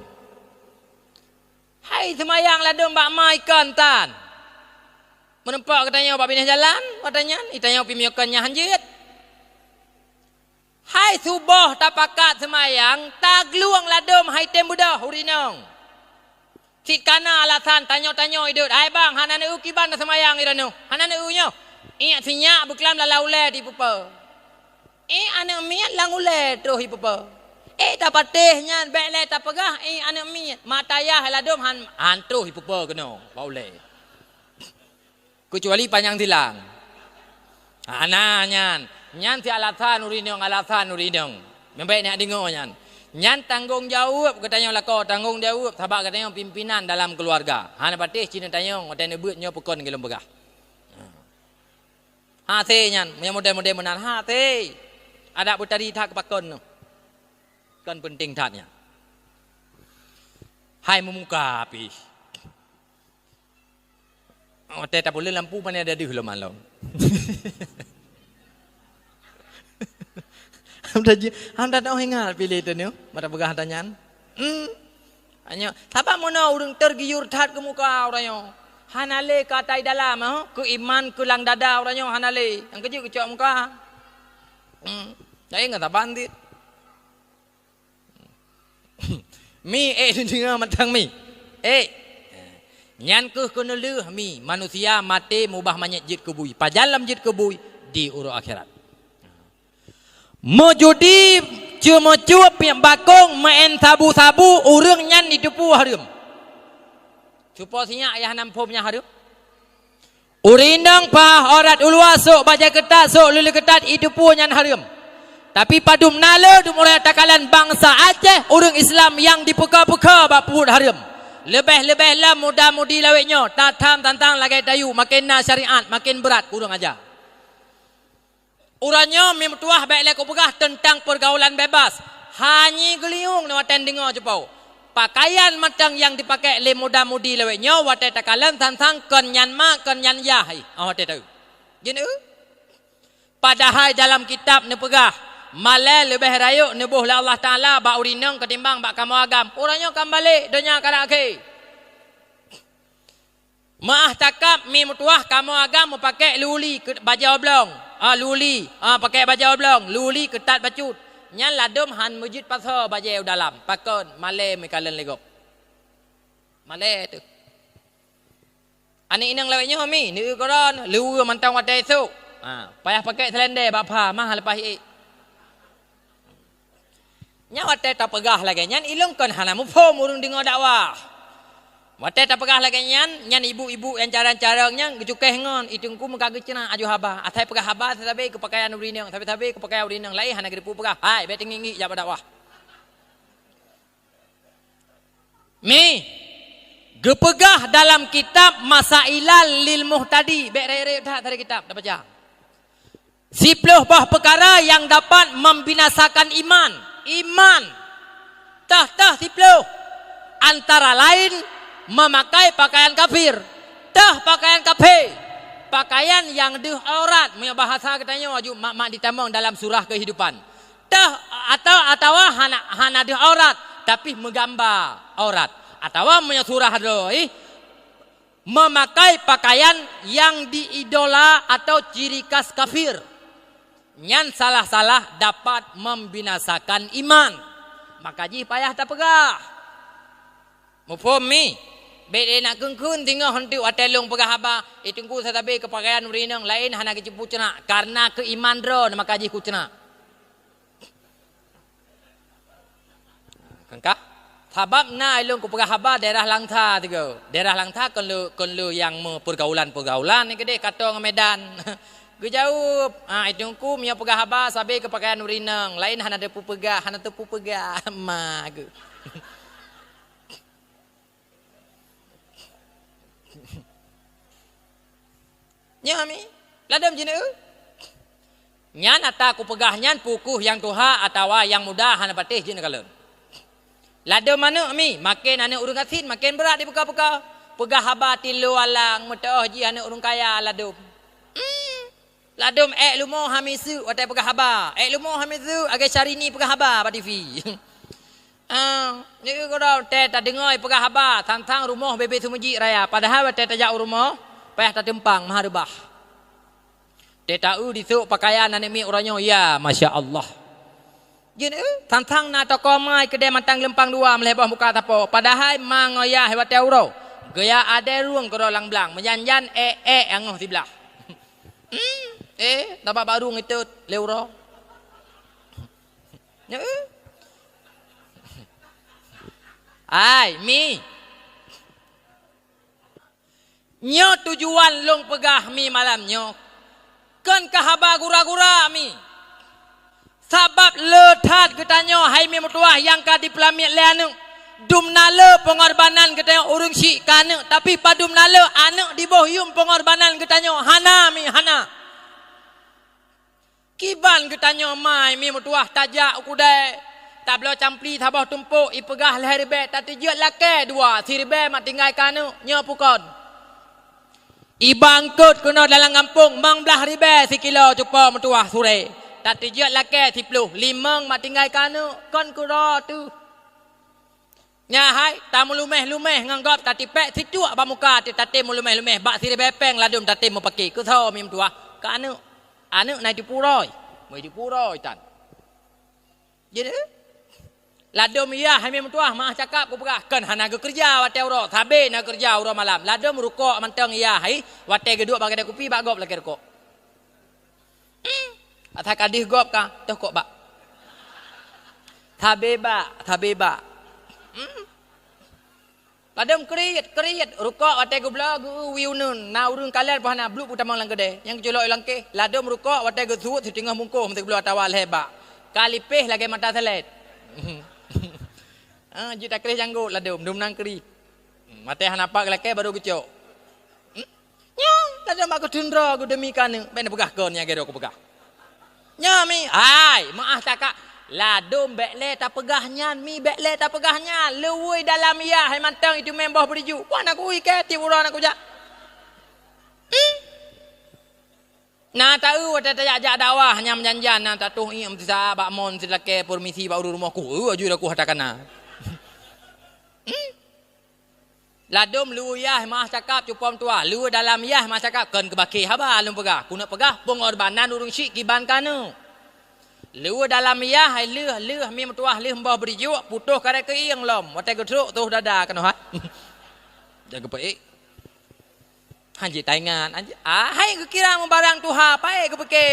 Hai semayang ladum bak mai ikan tan. Menempak katanya bak binah jalan. Katanya. Itanya pi miyokannya hanjit. hai subuh tapakat semayang tagluang ladom hai tem budah urinong. Sit kana alasan tanyo-tanyo idut. Hai bang, hanane u kiban semayang irano. Hanane u nyo. Ingat sinyak beklam laule di pupa. Anak miat lang ule terus ipupa. Tak patihnya bekle tak pegah. Anak miat matayah ladom han terus ipupa kena. Paule. Kecuali panjang tilang. Nyan si alasan urinong Membaik nak dengar nyan. Nyan tanggung jawab katanya lako tanggung jawab sebab katanya pimpinan dalam keluarga. Hana patih Cina tanya ngoten beut nyo pekon gelem begah. Se nyan, model-model menan se. Ada putari tak pakon. Kan penting tatnya. Hai memuka api. Tak boleh lampu mana ada di hulaman lo. Hamda dah ingat pilih tu ni, mata pegah tanyan. Hanya, siapa mana orang tergiur tat ke muka orangnya. Hanale katai dalam, ke iman ke lang dada orangnya hanale. Yang kecil kecil muka. Saya ingat apa nanti. Mi dengar matang mi. Nyan ke kena leh mi manusia mati mubah manyet jid kebui. Pajalam jid kebui di urut akhirat. Mejudi cuma cuap yang bakong main sabu-sabu urang nyan ditipu harum. Cupa sinya ayah nampomnya harum. Urindang pah orat ulwasuk baca ketat sok lulu ketat ditipu nyan harum. Tapi padum nala dumulai takalan bangsa Aceh urang Islam yang dipuka-puka bak put harum. Lebih-lebih lah muda-mudi laweknya tatam tantang lagai tayu makin na syariat makin berat kurang aja. Uranya memtuah baiklah kau pegah tentang pergaulan bebas. Hanya geliung na watan dengar jepau. Pakaian macam yang dipakai oleh muda-mudi leweknya watai takalan tantang kenyan ma kenyan yahai. Watai tahu. Gini padahal dalam kitab ne pegah malai lebih rayuk nebuh la Allah Taala ba urinang ketimbang ba kamu agam. Uranya kam balik dunia karak ke. Maah takap mi mutuah kamu agam pakai luli baju oblong. Luli pakai baju oblong, luli ketat bacut. Nyan ladom han masjid pasal baju dalam. Pakon malai mekalan legok. Malai tu. Ani inang lawaknya mi, ni koron, lu mantang watai esok. Payah pakai selendar bapa mahal lepas ik. Nya watai tak pegah lagi nyan ilungkan hana mufhum urang dengar dakwah. Watai tak pegah lagi nyan ibu-ibu yang carang-carangnya gejukai ngon itungku muka gecena aju haba. Atai pegah haba tetapi kepakaian urinang, tapi kepakaian urinang lain hana gedepu pegah. Hai beting nginggi jap dakwah. Mi gepegah dalam kitab Masailal lil Muhtadi. Bek raya-raya dah dari kitab dah baca. 10 bah perkara yang dapat membinasakan iman. Iman. Tah 10. Antara lain memakai pakaian kafir. Pakaian kafir. Pakaian yang aurat. Punya bahasa katanya wajib mak ditamang dalam surah kehidupan. Atau hana aurat tapi menggambar aurat. Atau punya surah doi memakai pakaian yang diidola atau ciri khas kafir. Nyan salah-salah dapat membinasakan iman. Maka ji payah tak pegah. Mufhum mi? Bede nak kengkun tinggal hentik watelung pegah haba. Itungku satabe kepakaian urinang lain hana kecipu cena. Karena keiman ron maka ji ku cena. Kengkah? Sabab na ilung ku pegah haba daerah Langta tiga. Daerah Langta kon lu yang pergaulan ni gede katong Medan. Gue jawab, itungku mia pegah haba sabe kepakaian urinang lain hana depu pegah, hana tepu pegah ma gue. Nyami, ladam jina. Nyan ata ku pegah nyan pukuh yang tuha atau yang muda hana patih jina kalon. Ladam mana mi? Makin anak urang asin makin berat di peka-peka. Pegah haba tilu alang metoh ji anak urang kaya ladam. Ladam lumo hamisu watai pegah haba. Lumo hamisu agai cari ni pegah haba pa TV. Ni ko dah tak dengar pegah haba tantang rumah bebek sumeji raya padahal watai tajak rumah payah tak tempang maharubah. Dia tahu disuk pakaian anak mi orangnya ya Masya Allah. Yin tantang na toko mai kedai matang lempang dua melebah muka tapo. Padahal mangoya hebat euro. Gaya ada ruang kero lang blang. Menyanyan angoh di belah. Dapat baru itu leuro. Ai mi. Nyo tujuan long pegah mi malam nyo. Kan kahaba gura-gura mi. Sabab letat ketanyo hai mi mutuah yang ka di pelamiat leanu. Dum nale pengorbanan ketanyo urung si kanu. Tapi padum nale anak di bohyum pengorbanan ketanyo hana mi hana. Kiban ketanyo mai mi mutuah tajak ukudai. Tablo campli tabah tumpuk ipegah leher ribe. Tati jut lake dua. Si ribe mak tinggal kanu. Nyo pukon. Ibangkut kena dalam kampung. Mang belah ribe si kilo cupa mutuah sore. Tati jut laki tipluh. Limang mak tinggal kanu. Kon kura tu. Nyahai. Tamu lumeh-lumeh nganggap. Tati pek si cuak bamuka. Tati mu lumeh-lumeh. Bak siri bepeng ladum. Tati mu pakai. Kusau mim tuah. Kanu. Anu naik dipuroi. Mai dipuroi tan. Jadi. Ladum iya. Hai mim tuah. Mak cakap ku pegah. Kan hana ke kerja. Wate uro. Sabi nak kerja uro malam. Ladum rukuk manteng iya. Hai. Wate geduk bagi kupi. Bak gop lagi rukuk. Atau kadih gop kah? Tuh kok bak. Tabeba. Padam kriit. Rukuk watai gubla gu wiunun. Na urun kalian pahana bluk utamang lang gede. Yang kecolok ilang ke. Ladum rukuk watai gu suut di tengah mungkuh mesti gubla tawal heba. Kalipih lagi mata selet. Juta kris janggut ladum dum nang kri. Mate hanapak laki baru kecok. Ladum aku tundra gu demi kanu. Bena pegah konnya gede aku pegah. Nyami, ai, maaf cakap. Ladum bekle tak pegahnya, mi bekle tak pegahnya. Lewui dalam ya, hai mantang itu membah beriju. Wah nak kui ke tiburan aku jak. Nah tahu ada tajak dakwah hanya menjanjan nah tak tuh iya mesti bak mon silake permisi bak rumahku. Aju aku hatakana. Ladum lu ya mah cakap cupom tua. Lu dalam ya mah cakap kan kebaki haba lum pegah. Kuna pegah pengorbanan urung syik kiban kanu. Lu dalam ya hai lu mi tua lu mbah beriju putuh kare ke iang lom. Wate gedruk tuh dada kanu ha. Jaga baik. Hanji taingan anji. Hai ke kira mu barang tu ha pae ke peke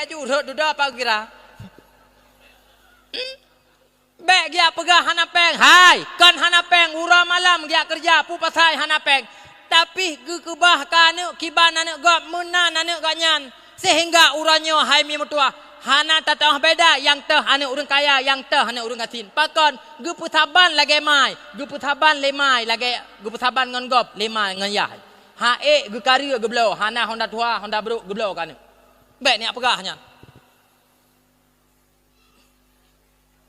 aju rot duda apa kira. Bek dia pegah hanapeng. Hai, kan hanapeng ura malam dia kerja pu pasai hanapeng. Tapi gekebah kanu kiban anak gop menan anak ganyan sehingga uranyo hai mi mutua. Hana tatah beda yang teh anak urang kaya yang teh anak urang asin. Pakon gepu saban lagi mai, gepu saban lemai lagi gepu saban ngan gop lemai ngan yah. Ha ge kari ge blo, hana Honda tua, Honda bro ge blo kanu. Bek ni pegahnya.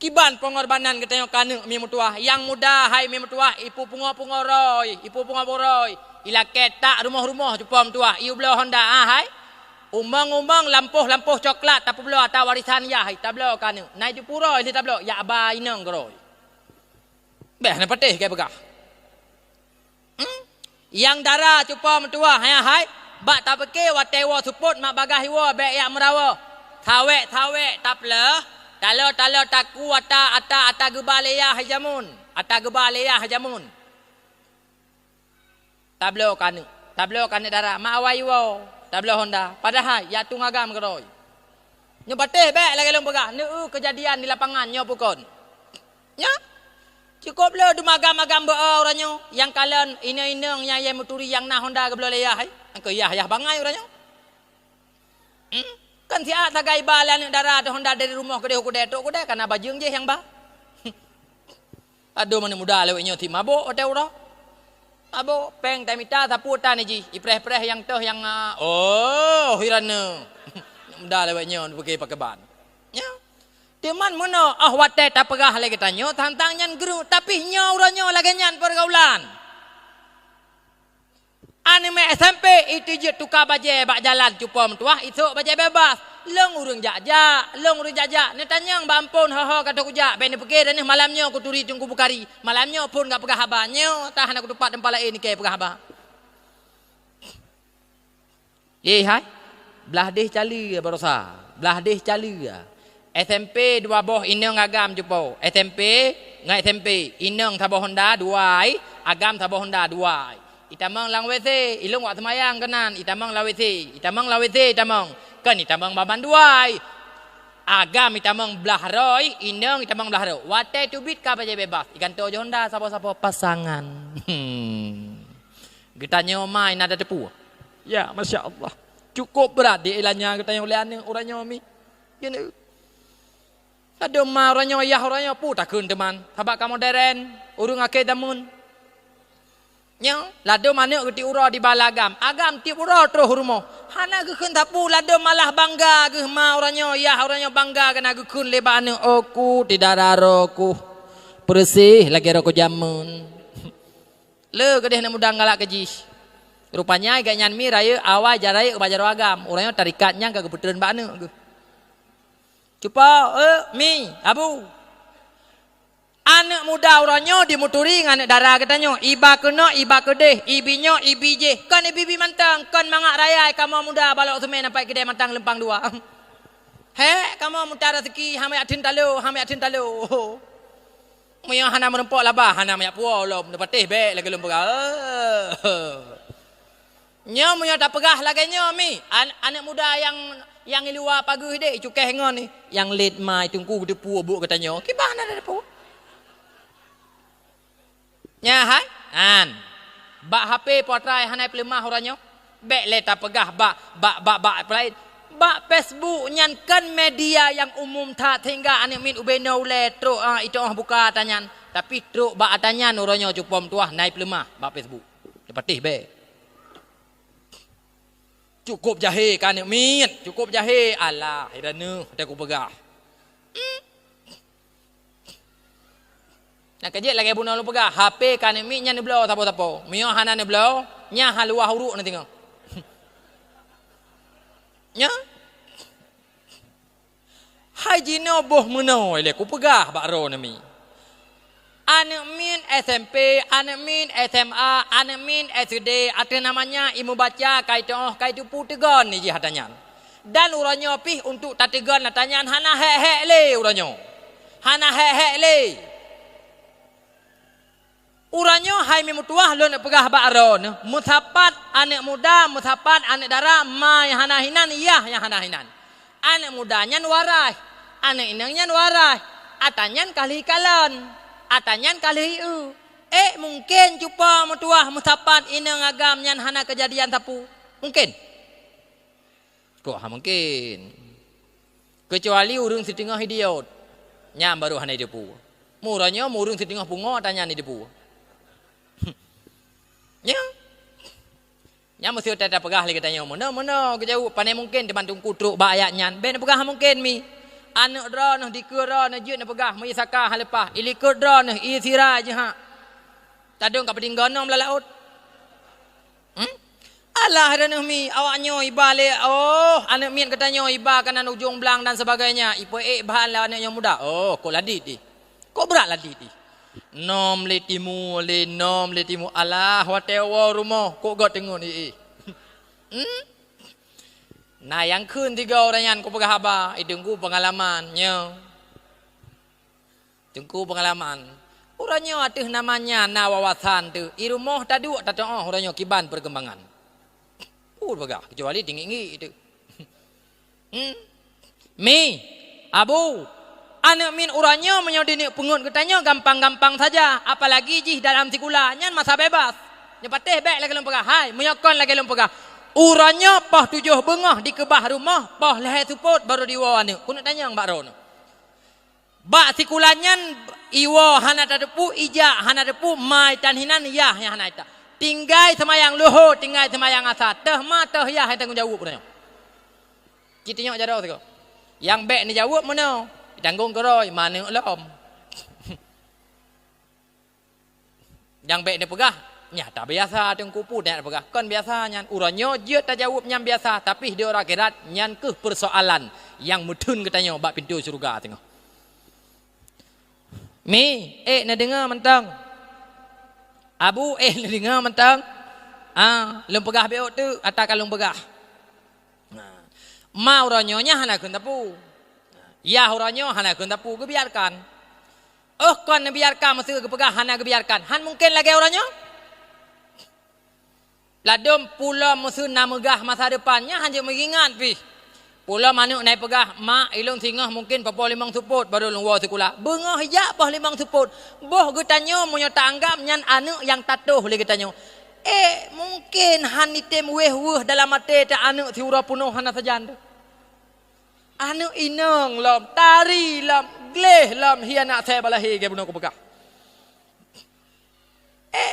Kiban pengorbanan kita kanu mi mutua yang muda hai mi mutua ipu pungoroi ila ketak rumah-rumah jupam tua iu belo Honda hai umang lampuh coklat tapi belo atau warisan ya hai tablo kanu naik di puroi di tablo ya ba inang groi beh na patih ke begah yang darah jupam tua hai bak tak peke watewa support mak bagah hiwa bek ya merawa thawe taple Talo taku ata gebaleya hajamun. Ata gebaleya hajamun. Tablo kanu darah. Ma awai wo. Tablo Honda. Padahal ya tu ngagam keroi. Nyo bateh bek lagi lom pegah. Neu kejadian di lapangan nyo pukon. Ya. Cukup lo dumagam-agam beo oranyo. Yang kalian ina-ina yang muturi yang na Honda gebaleya hai. Angko ya bangai oranyo. Kan siapa tagai balan darah Honda dari rumah ke detok karena bajung je yang ba. Aduh mana muda lewatnya ti mabok hotel ura. Mabok peng tamita saputan ni ji. Ipreh-preh yang teh yang hirana. Muda lewatnya pergi pakai ban. Ya. Teman mana wate tak pegah lagi tanya tantang nyan guru tapi nya uranya lagi nyan pergaulan. Anime SMP itu je tukar baje bak jalan cupom tuah itu baje bebas. Long urung jajak. Ni tanyang bampun kata kujak. Beni pergi dan ni malamnya aku turi tunggu bukari. Malamnya pun enggak pegah habanyo. Tahan aku tempat tempat lain ke pegah haba. Hai. Belah deh cali ya barosa. Belah deh cali ya. SMP dua boh inang agam jupo. SMP ngai SMP inang tabo Honda duai, agam tabo Honda duai. Itamang lang WC, ilung wak semayang kanan, itamang la WC, itamang la WC itamang. Kan itamang baban duai. Agam itamang belah roy, inang itamang belah roy. Watai tubit ka paje bebas. Ikan to Honda sapa-sapa pasangan. Kita main ada tepu. Ya, Masya Allah. Cukup berat di ilahnya kita yang oleh orangnya mi. Gini. Ada ma orangnya ayah orangnya pu takun teman. Habak kamu deren, urung ake tamun. Nya, lado mana geti ura di balagam. Agam tiap ura terus rumo. Hana gekun tapu lado malah bangga ge ma orangnya ayah orangnya bangga kena gekun lebane aku tidak raroku. Bersih lagi roko jamun. Le kedeh nak mudang galak keji. Rupanya gak nyan mi raya awal jarai bajar agam. Orangnya tarikatnya gak kebetulan bana. Cuba mi abu. Anak muda orangnya dimuturi dengan anak darah katanya. Iba kena, iba kedeh. Ibinya, ibije. Kan ibi mantang. Kan mangak raya. Kamu muda balok semen sampai kedai mantang lempang dua. Hei, kamu muda rezeki. Hamai atin talo, hamai atin talo. Maya hana merempok labah. Hana mayak puau lom. Nepatih bek lagi lempang. Nya maya tak pegah lagi nya mi. Anak muda yang luar pagi dek. Cukai hengon ni. Yang late mai tunggu depu buk katanya. Kibah ada depu. Nya hai an bak HP potrai hanai pelemah orangnya bek leta pegah bak pelait bak Facebook nyan kan media yang umum tak hingga anik min ubeno le truk itu buka tanyan tapi truk bak tanyan orangnya cupom tuah naik pelemah bak Facebook depatih be cukup jahe kan anik min cukup jahe alah hirana aku pegah nak kerja lagi bunuh lu pegah HP kan mi nya ni belo tapo-tapo. Mio hana ni belo, nya haluah huruk nanti tengok. Nya. Hai jino boh meno le ku pegah bak ro nami. Anak min SMP, anak min SMA, anak min SD, ada namanya ilmu baca kaitu putegon ni jihatannya. Dan uranya pih untuk tategon natanya hana he le uranya. Hana he le. Uranyo hai memutuah lo nak pegah bakron. Mutapat anak muda, mutapat anak dara ma yang hana hinan iya yang hana hinan. Anak mudanya warai, anak inangnya warai. Atanyan kali kalon, atanyan kali mungkin cuba mutuah mutapat inang agam yang hana kejadian tapu. Mungkin. Kok mungkin. Kecuali urung setengah idiot. Nyam baru hana depu. Muranya murung setengah pungo tanya ni depu. Nya mesti tak pegah lagi tanya mana kejauh pandai mungkin depan tungku truk ba ayatnya ben pegah mungkin mi anak dra noh dikira noh jut noh pegah mai saka hal lepas ilikut dra noh isira je ha tadung ka peding gono melalaut alah noh mi awaknya iba le anak mian katanya iba kanan ujung belang dan sebagainya ipo bahan lawan anaknya muda kok ladit di kok berat ladit di nom letimu alah watewa rumah kok gak tengok ni nah yang kun tiga orang yang ku pegah haba tunggu pengalamannya tunggu pengalaman orangnya ada namanya na wawasan tu i rumah tadu tatong orangnya kiban perkembangan pegah kecuali tinggi itu mi abu anak min uranya menyodini pengun katanya gampang-gampang saja apalagi jih dalam sikulanya masa bebas nyepatih bek lagi lempegah hai menyokon lagi lempegah uranya pah 7 bengah di kebah rumah pah leher suput baru diwana ku nak tanya mbak ron bak sikulanya iwa hana tadepu ija hana depu mai tanhinan ya yang hana ita tinggai semayang luhur tinggai semayang asar teh ma teh ya hai tanggung jawab katanya kita nyok jadau tu yang bek ni jawab mana tanggung keroi mana lom yang baik ni pegah nya tak biasa tengku pu dak pegah kan biasanya uranyo je tak jawab nyam biasa tapi dia orang akhirat nyan ke persoalan yang mudun katanya bab pintu syurga tengok mi nak dengar mentang abu nak dengar mentang lem pegah beok tu atau kalung pegah ma uranyo nya hana kun tapu Ya orangnya hana kun tapu ke biarkan. Oh kon biarkan mesti ke pegah hana ke biarkan. Han mungkin lagi orangnya. Ladom pula musuh nak megah masa depannya hanya mengingat pi. Pula manuk naik pegah mak ilung singah mungkin papa limang suput baru lungwa sekolah. Bengah hijak pah limang suput. Boh getanyo munyo tak anggap nyan anak yang tatuh le getanyo. Mungkin han item weh dalam mate tak anak tiura punuh hana sajan tu. Anak inang lam tari lam gleh lam hianak saya balahi ke bunuh ku pegah.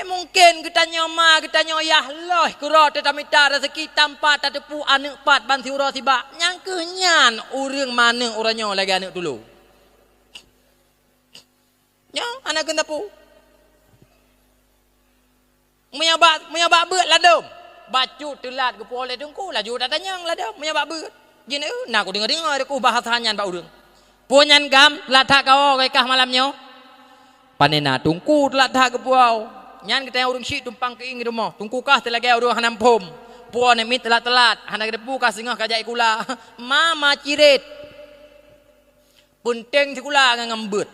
Mungkin getanyo ma getanyo ya Allah kura tetamita rezeki tanpa tatepu anak pat ban tiura tiba. Nyangkenyan urang mana orangnya lagi anak dulu. Ya anak kena pu. Menyabak beut ladom. Bacu telat ke poleh tungku laju tak tanyang ladom menyabak beut. Jin nak aku dengar aku bahasanya ba urang. Punyan gam latak kau kah malamnya. Panena tungku latak ke puau. Nyan kita urang syik tumpang ke ing rumah. Tungku kah telagi urang hanam pom. Puan ni telat-telat. Hana depu kah singah kajai kula. Mama cirit. Penting sikula ngambut.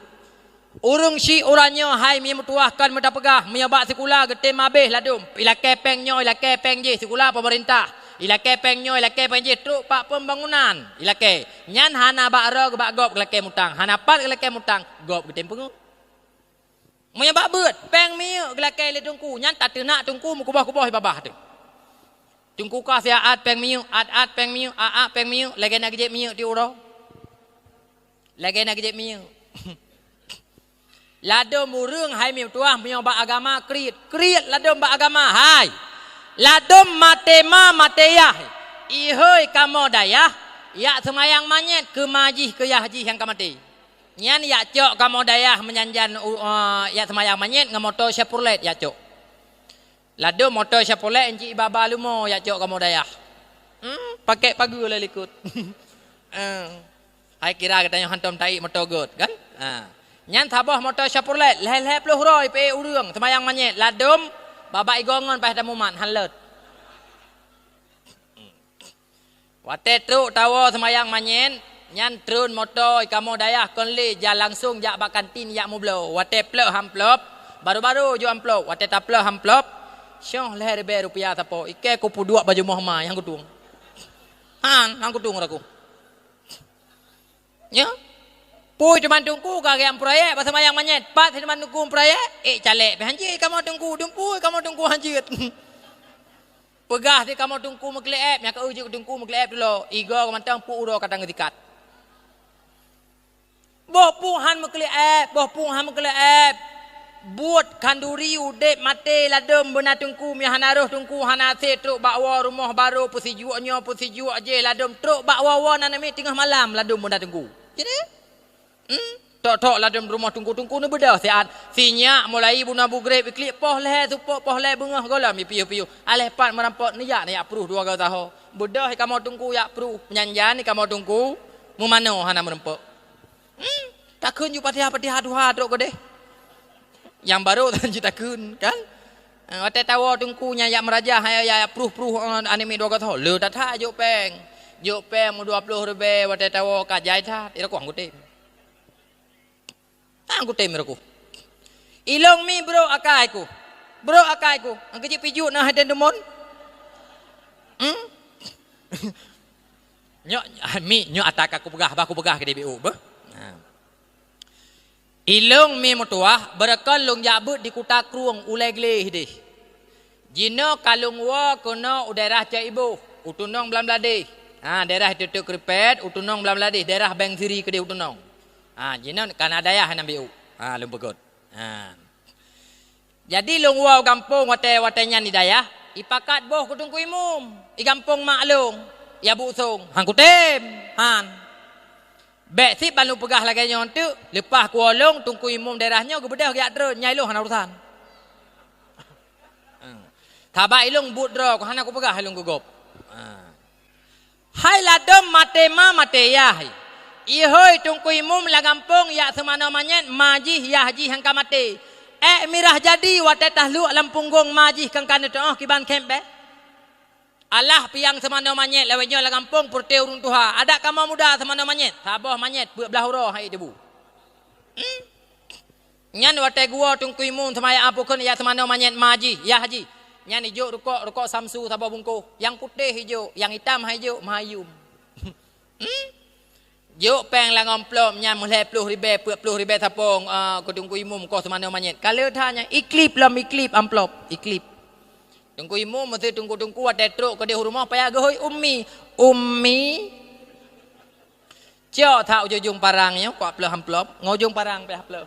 Urang syik orangnya hai mi mutuahkan mata pegah. Menyabak sikula getem habis ladum. Ila kepengnya ila kepeng je sikula pemerintah. Ila kepengnya ila kepeng je truk pak pembangunan. Ila ke. Nyan hana bak ra ke bak gop ke mutang. Hana pat ke mutang. Gop getem pengut. Menyabak beut, peng miu gelakai le tungku, nyan tak tenak tungku mukubah-kubah babah tu. Tungku kah sia at peng miu, at peng miu, peng miu, lagi nak gejek miu di uro. Lagi nak gejek miu. Ladom urang hai miu tuah menyabak agama kriit ladom bak agama hai. Ladom matema mateyah. Ihoi kamo dayah, ya semayang manyet ke majih ke yahji yang kamati. Nyan ya cok kamu dayah menyanjan ya semayang manyet ngam motor Chevrolet ya cok. Lado motor Chevrolet enci baba lumo ya cok kamu dayah. Pakai pagu le likut. Hai kira katanya hantam tai motor god kan? Nyan tabah motor Chevrolet leh puluh roi pe urang semayang manyet ladom baba igongon pas tamuman halet. Wate truk tawo semayang manyet nyan trun motor kamu dayah konli jalan langsung jak bak kantin yak mublo wate plek hamplop baru-baru ju amplop wate taplek hamplop syong leher be rupiah tapo ike ku puduk baju Muhammad yang kutung yang kutung aku ya pu cuman tungku kage am proyek bahasa mayang manyet pat cuman tungku proyek calek pe hanji kamu tungku kamu tungku hanjit pegah di kamu tungku mekleep nya ka ujuk tungku mekleep dulu igo mantang pu uro kadang ngetikat. Boh puhan mekleep. Buat kanduri udep mate ladem bena tungku mi hanaruh tungku hanase truk bakwa rumah baru pusi juak je ladem truk bakwa nan mi tengah malam ladem bena tungku. Jadi tok ladem rumah tungku ni bedah siat. Sinyak mulai buna bugrep iklik poh leh supok poh leh bengah gola mi piu aleh pat merampok ni yak pruh dua gau tahu. Bedah kamu tungku yak pruh nyanjan ni kamu tungku mu mano hana merempok. Takun ju patih-patih dua truk deh. Yang baru tanji takun kan. Wate tawo tungkunya yak merajah ya pruh anime dua gau tahu. Le tata jo peng mu 20 rebe wate tawo kajai tha ira ku anggutem. Anggutem ira ku. Ilong mi bro akaiku. Ang kecik piju na haden demon. Nyok atak aku pegah ke DBU bah. Ilong mi mutuah berakal long jabut di kuta kruang ulai gleh deh. Jino kalung wa kono daerah cai ibu utunong belamlade. Daerah itu kripet utunong belamlade daerah bang siri ke utunong. Jino kanadaya hanambiu. Lumpegot. Jadi long wa kampung watenya ni daya ipakat boh kutungku imum. I kampung maklong ya busung hangkutem Bek si balu pegah lagi nyon tu lepas kuolong tungku imum daerahnya gebedah ge adre nyai lo hana urusan. Tabak ilung budro ko hana ku pegah ilung gugop. Hai ladom mate ya. Ihoi tungku imum la gampung ya semana manyen majih ya haji hang kamate. Mirah jadi wate tahlu alam punggung majih kang kan tu kiban kembe. Alah piang semana manyet lewatnya la kampung purte urung tuha. Ada kama muda semana manyet. Sabah manyet belah hurah hai debu. Nyan wate gua tungkui mun semaya apukun ya semana manyet maji ya haji. Nyan hijau rokok Samsu sabah bungku. Yang putih hijau, yang hitam hijau mahayum. Juk peng la ngomplom nyan mulai 10 ribu tapong ko tungkui mun ko semana manyet. Kalau tanya iklip lam iklip amplop iklip. Tunggu imu mesti tunggu ada truk ke dia rumah payah gehoi ummi cio tak ujung parangnya kuat pelah amplop ngojung parang pelah pelah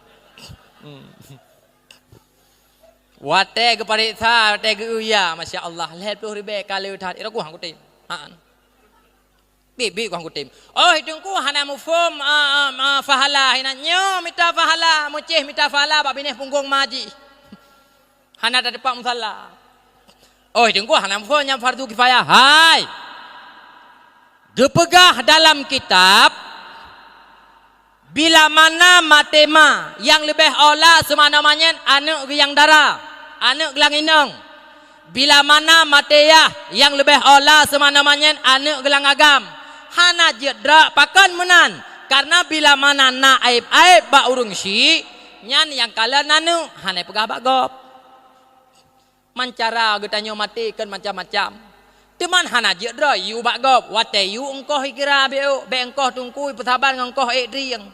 wate ke parisa wate ke uya masya Allah lihat 10 ribu kalau dah iraku hang kutim bibi ku hang kutim oh hidungku hana mufum fahala hina nyo mita fahala mucih mita fahala bab bineh punggung maji hana ada depan musalla. Oh, tunggu hanam yang fardu kifayah. Hai. Dipegah dalam kitab bila mana matema yang lebih olah semana manyen anak yang darah, anak gelang inang. Bila mana mateyah yang lebih olah semana manyen anak gelang agam. Hana jedra pakan menan karena bila mana na aib-aib ba urung si nyan yang kala nanu hana pegah bagop. Mancara getanyo mati kan macam-macam. Teman hana jedra yu bagop wate yu engkoh ikira beu be engkoh tungkui persaban engkoh riang.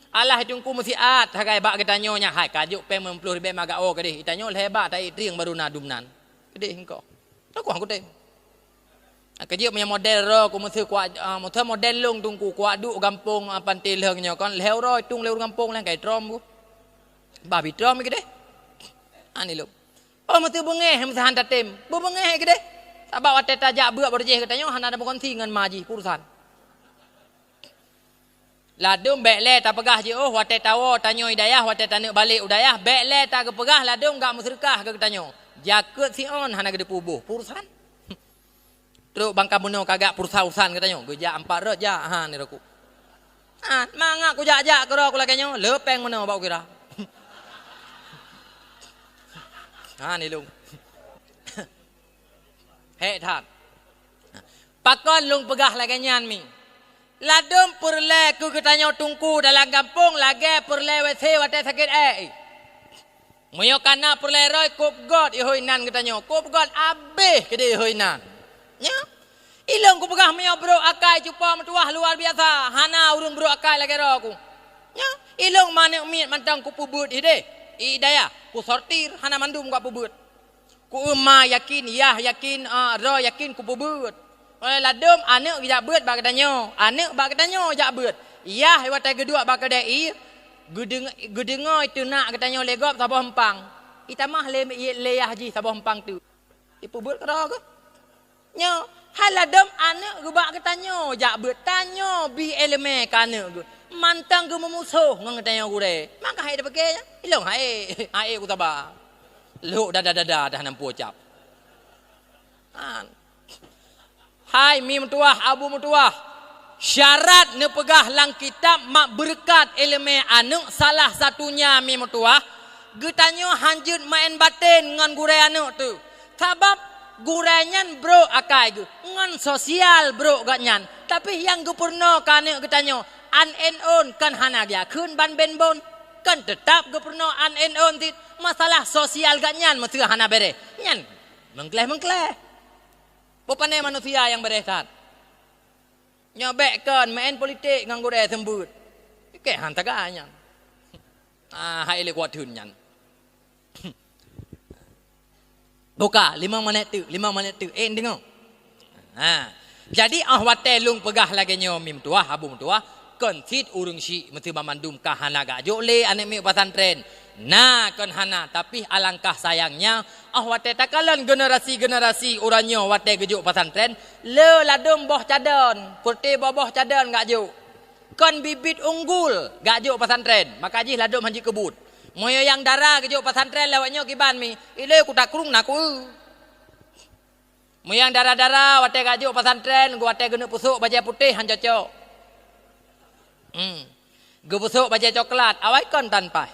Alah tungku musiat hagai bak getanyo nya hai kajuk pe 10 ribu maga o kedih itanyo hebat tai riang baru nadumnan. Kedih engkoh. Aku aku teh. Kajuk punya model ro ku mesti kuat model long tungku kuat du gampung pantil heungnya kon leu ro tung leu gampung lang kai trom ku. Babi trom kedih. Ani lu. Oh mesti bengeh mesti hantar tim. Bengeh gede. Sabab wate tajak beuk berjeh katanya hana ada berkonti dengan maji urusan. Ladum bekle tak pegah je oh wate tawo tanyo hidayah wate tanek balik udayah bekle tak kepegah ladum gak musyrikah ke katanya. Jaket si on hana gede pubuh urusan. Terus bangka buno kagak urusan katanya. Gejak 4 rot ja ha ni roku. Mangak ku jak-jak ke ro ku lakanyo lepeng meno bau kira. Ni lung. Hei that. Pakon lung pegah lagi nyan mi. Ladum perle ku katanya tungku dalam kampung lagi perle wese wate sakit Muyo kana perle roy kup god ihoinan katanya. Kup god abeh kede ihoinan. Nya. Ilung ku pegah muyo bro akai cupa metuah luar biasa. Hana urung bro akai lagi ro ku. Nya. Ilung manek mi mantang ku pubut ide. Idaya, ku sortir hana mandum ku pubut. Ku umma yakin, yah yakin, ro yakin ku pubut. Oleh ladum anak jak beut bak kadanyo. Anak bak kadanyo jak beut. Yah watai kedua bak kadai. Gedengo itu nak kadanyo legop sabah empang. Itamah leyah ji sabah empang tu. Ipubut karo ke? Nyo, hal ladum anak ku bak kadanyo jak beut tanyo bi eleme kana ku. Mantang ke memusuh ngang tanya gure. Maka hai dah pakai ya. Ilong hai ku tabah. Lu dah nampu cap. Hai mi mutuah abu mutuah. Syarat ne pegah lang kitab mak berkat ilmu anu salah satunya mi mutuah. Getanyo hanjut main batin ngan gure anu tu. Sebab gurenyan bro akai ge. Ngan sosial bro ganyan. Tapi yang gepurno kane getanyo an and on kan hana dia kun ban ben bon kan tetap gepurno an and on tit masalah sosial ganyan mesti hana bere nyan mengkleh popane manusia yang berehat nyobek kan main politik nganggo de sembut ke hanta ganyan hai le kuat nyan buka 5 menit tu dengar jadi wate lung pegah lagi nyomim tuah abu tuah kontit urung si mesti mamandum kahana gak jole ane mi pesantren nah kon hana tapi alangkah sayangnya wate takalan generasi uranyo wate gejuk pesantren le ladum boh cadon putih boh cadon gak juk kon bibit unggul gak juk pesantren maka jih ladum hanji kebut moyo yang darah gejuk pesantren lewatnya kiban mi ile ku takrung naku moyang darah-darah wate gak juk pesantren gua wate genu pusuk baju putih han cocok gebusuk baca coklat awai kon tanpa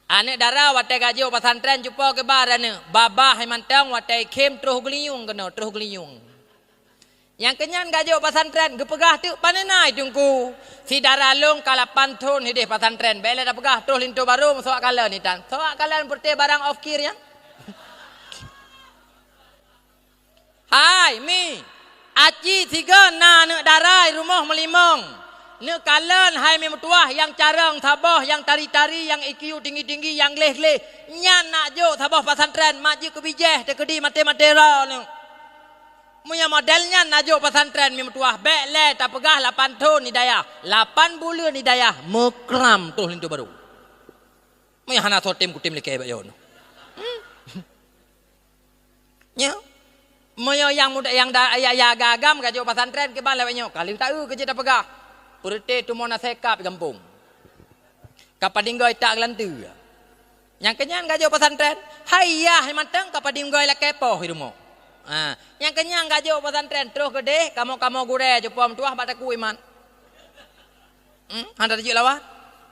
Anak dara watai gajo pesantren jumpa ke barana. Babah hai mantang watai kem terus geliung kena terus geliung. Yang kenyan gajo pesantren gepegah tu panenai tungku. Si dara long kalapan ton hidih pesantren. Bela dah pegah terus lintu baru soak kala ni tan. Soak kala berte barang off kir ya. Hai mi. Aci tiga na nak darai rumah melimong. Nek kalan hai mi mutuah yang carang sabah yang tari-tari yang IQ tinggi-tinggi yang leh-leh nyan nak jo sabah pesantren maji ke bijeh te kedi mate-matera nu. Munya modelnya nak jo pesantren mi mutuah bek le tak pegah 8 tahun ni daya 8 bulan ni daya mekram tu lintu baru. Munya hana sotem kutim leke bak yo nu. Nya munya yang muda yang ya gagam gajo pesantren ke ban lewatnya kali tak kerja tak pegah. Purte tu mona sekap kampung. Kapadinggoy tak gelantu. Yang kenyang gajo pesantren, hayah manteng kapadinggoy la kepoh hirumo. Yang kenyang gajo pesantren terus gede kamu gure jupom tuah bataku iman. Handa tajuk lawan.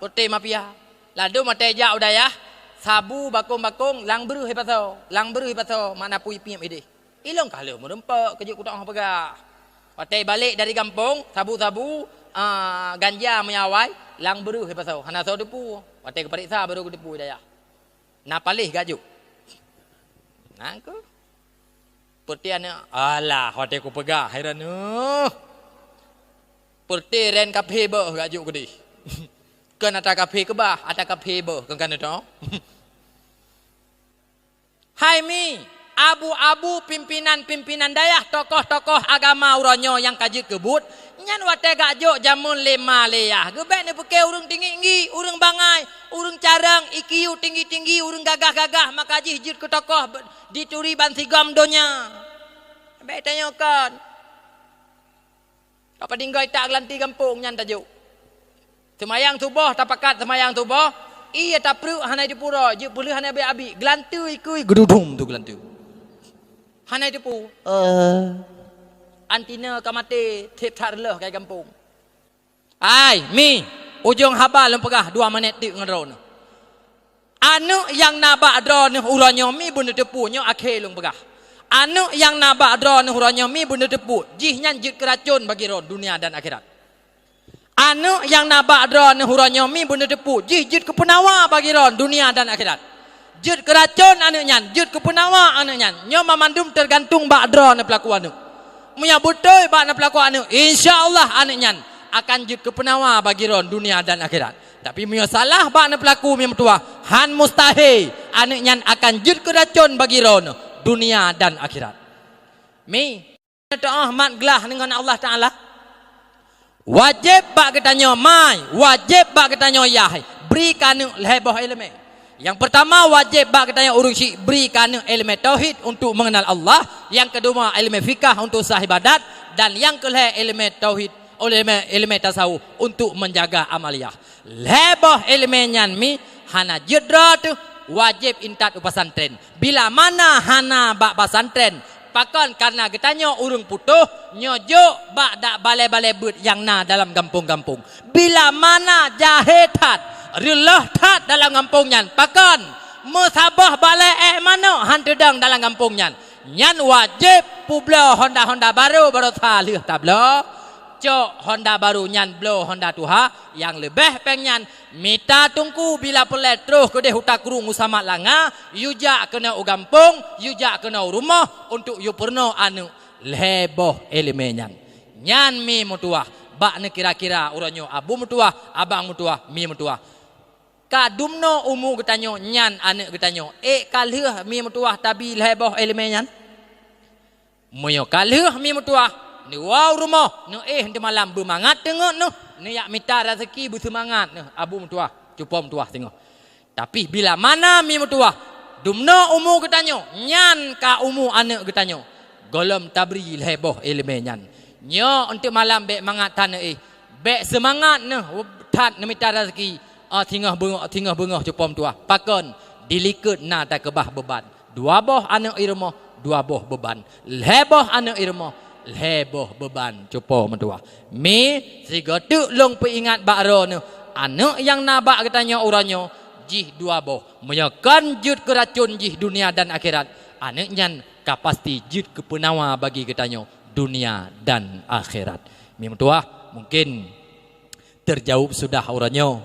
Purte mafia. Ladu mate ja udayah. Sabu bakung lang beru hepaso. Lang beru hepaso mana pui piam ide. Ilong kalau merempak kejut kutak orang pegah. Patai balik dari kampung, sabu-sabu ganja menyawai lang beru hepasau hana so depu watai ke periksa baru ke depu daya na palih gajuk nangku pertiana alah watai ku pegah hairan perti ren kafe beuh gajuk gede kan ata kafe ke bah ata kafe beuh kan to hai mi abu-abu pimpinan dayah tokoh-tokoh agama uronyo yang kaji kebut nyan watai gajo jamun lema leyah gebek ni pakai urang tinggi-tinggi urang bangai urang carang IQ tinggi-tinggi urang gagah-gagah makaji jut ke tokoh dituri bansigam donya baik tanyakan apa dinggai tak gelanti kampung nyan tajuk semayang subuh tapakat semayang subuh iya tak perlu hanai di pura je boleh hanai abi gelantu ikui gedudum tu gelantu hanai di pu antina kamate tip tarleh kai kampung. Ai, mi, ujung haba lem pegah 2 minit tik ngeron. Anu yang nabak dro ni uranyo mi bunda tepu nyo akhir lung pegah. Anu yang nabak dro ni uranyo mi bunda tepu jih nyan jit keracun bagi ron dunia dan akhirat. Anu yang nabak dro ni uranyo mi bunda tepu jih jit kepenawa bagi ron dunia dan akhirat. Jit keracun anu nyan, jit kepenawa anu nyan. Nyo mamandum tergantung bak dro ni pelaku anu. Munya betul bak na pelaku anu insyaallah anu nyan akan jut kepenawa bagi ron dunia dan akhirat. Tapi munya salah bak na pelaku mi metua han mustahil anu nyan akan jut keracun bagi ron dunia dan akhirat. Mi ta ahmad gelah dengan Allah Taala wajib bak ketanyo mai wajib bak ketanyo yah berikan lebah ilmu. Yang pertama wajib bak katanya urung syik berikan ilmu tauhid untuk mengenal Allah. Yang kedua ilmu fikah untuk sah ibadat dan yang kelima ilmu tauhid oleh ilmu tasawuf untuk menjaga amaliyah. Lebah ilmu nyan mi hana jedra tu wajib intat pesantren. Bila mana hana bak pesantren pakan karena katanya urung putuh nyojo bak dak balai-balai but yang na dalam kampung-kampung. Bila mana jahetat rilah tat dalam kampung nyan pakan musabah balai mano hantedang dalam kampung nyan nyan wajib publo Honda baru salih tablo cok Honda baru nyan blo Honda tuha yang lebih pengen mita tungku bila pelet terus ke huta kurung usama langa yuja kena ugampung yuja kena rumah untuk yu perno anu leboh elemenyan nyan mi mutuah bak ne kira-kira uranyo abu mutuah abang mutuah mi mutuah kadumno umu getanyo nyan anak getanyo kalih mi mutuah tabi leboh elemen nyan moyo kalih mi mutuah ni wow rumah no di malam bermangat tengok no ni yak minta rezeki bersemangat no abu mutuah cupa mutuah tengok tapi bila mana mi mutuah dumno umu getanyo nyan ka umu anak getanyo golom tabri leboh elemen nyan nyo untuk malam bek mangat tanah bek semangat no tat ni minta rezeki tingah bengah cupom tuah pakon dilikut na tak kebah beban 2 boh anak irmo 2 boh beban leboh anak irmo leboh beban cupo mentua mi sigotu long peingat bakro nu anak yang nabak katanya uranyo jih dua boh menyakan jut keracun jih dunia dan akhirat anaknya kapasti jut kepenawa bagi kitanya dunia dan akhirat. Mim tua mungkin terjawab sudah orangnya,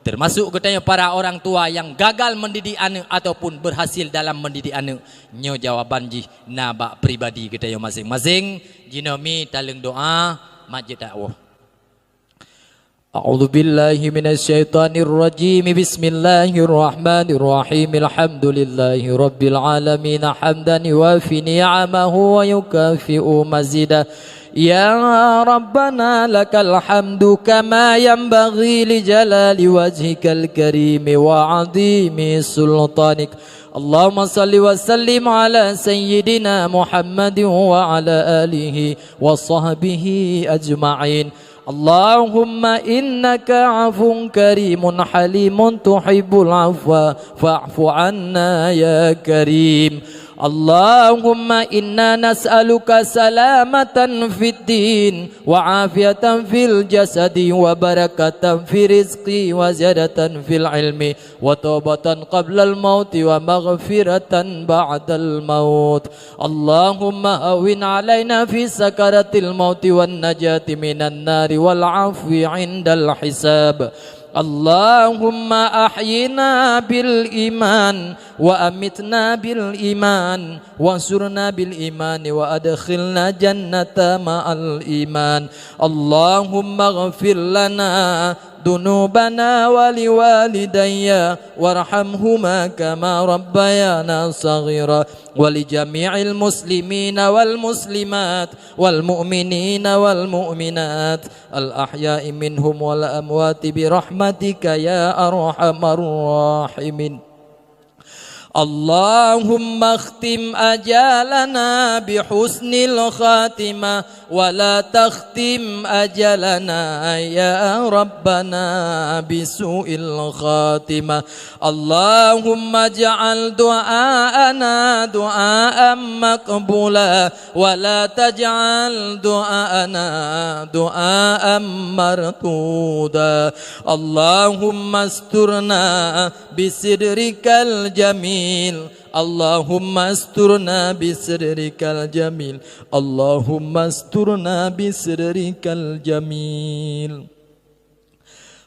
termasuk katanya para orang tua yang gagal mendidik anak ataupun berhasil dalam mendidik anak. Nyo jawaban jih nabak pribadi katanya masing-masing. Jinami taleng doa majid dakwah. A'udzu billahi minasyaitonir rajim. Bismillahirrahmanirrahim. Alhamdulillahi rabbil alamin hamdan yuwafi ni'amahu wa yukafi'u mazidah. Ya Rabbana lakal hamdu kama yanbaghi li jalali wajhikal karim wa 'azimi sultanik. Allahumma salli wa sallim ala sayyidina Muhammadin wa ala alihi wa sahbihi ajma'in. Allahumma innaka 'afuwun karimun halimun tuhibbul 'afwa fa'fu 'anna ya karim. Allahumma inna nas'aluka salamatan fid din wa afiatan fil jasadi wa barakatan fi rizqi wa ziyadatan fil ilmi wa taubatan qabla al mauti wa maghfiratan ba'dal maut. Allahumma hawwin alaina fi sakaratil mauti wan najati minan nari wal afwi 'indal hisab. Allahumma ahyina bil iman wa amitna bil iman wansurna bil iman wa adkhilna jannata ma'al iman. Allahumma ighfir lana dunubana wa liwalidayya warhamhuma kama rabbayana saghira wa li jami'il muslimina wal muslimat wal mu'minina wal mu'minat al ahya'i minhum wal amwati bi rahmatika ya arhamar rahimin. Allahumma akhtim ajalana bihusnil khatimah wa la takhtim ajalana ya Rabbana bisu'il khatimah. Allahumma ja'al du'aana du'aan maqbula wa la taj'al du'aana du'aan martuda. Allahumma asturna bisidrikal jamil. Allahumma asturna bisirrikal jamil. Allahumma asturna bisirrikal jamil.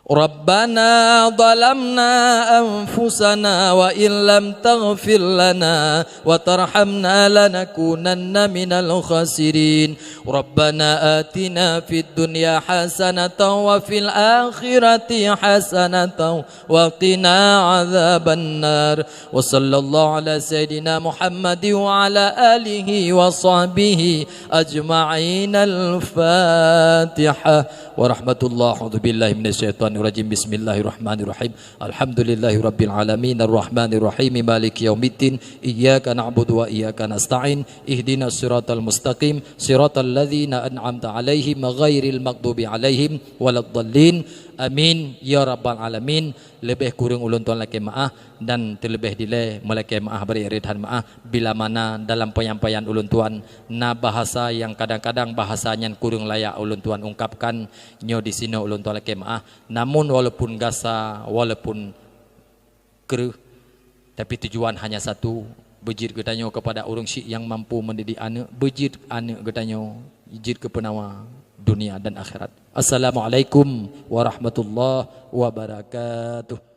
Rabbana zalamna anfusana wa illam taghfir lana wa tarhamna lanakunanna minal khasirin. Rabbana atina fid dunya hasanatan wa fil akhirati hasanatan wa qina adzaban nar. Wa sallallahu ala sayidina Muhammadin wa ala alihi wa sahbihi ajma'in. Al-Fatihah. Wa rahmatullahi wa billahi minasyaitonir rajim. Bismillahirrahmanirrahim. Alhamdulillahi rabbil alamin arrahmanir rahim maliki yaumiddin. Iyyaka na'budu wa iyyaka nasta'in. Ihdinas siratal mustaqim siratal ladzina an'amta 'alaihim ghairil maghdubi 'alaihim waladdallin. Amin ya rabbal alamin. Lebih kurang ulun tuan laki maaf dan terlebih dile melaki maaf beri ridhan maaf bila mana dalam penyampaian ulun tuan na bahasa yang kadang-kadang bahasanya kurang layak ulun tuan ungkapkan nyo di sini ulun tuan laki maaf. Namun walaupun gasa walaupun keruh tapi tujuan hanya satu, bejit getanyo kepada orang syik yang mampu mendidik anak, bejit anak getanyo jid ke penawa dunia dan akhirat. Assalamualaikum warahmatullahi wabarakatuh.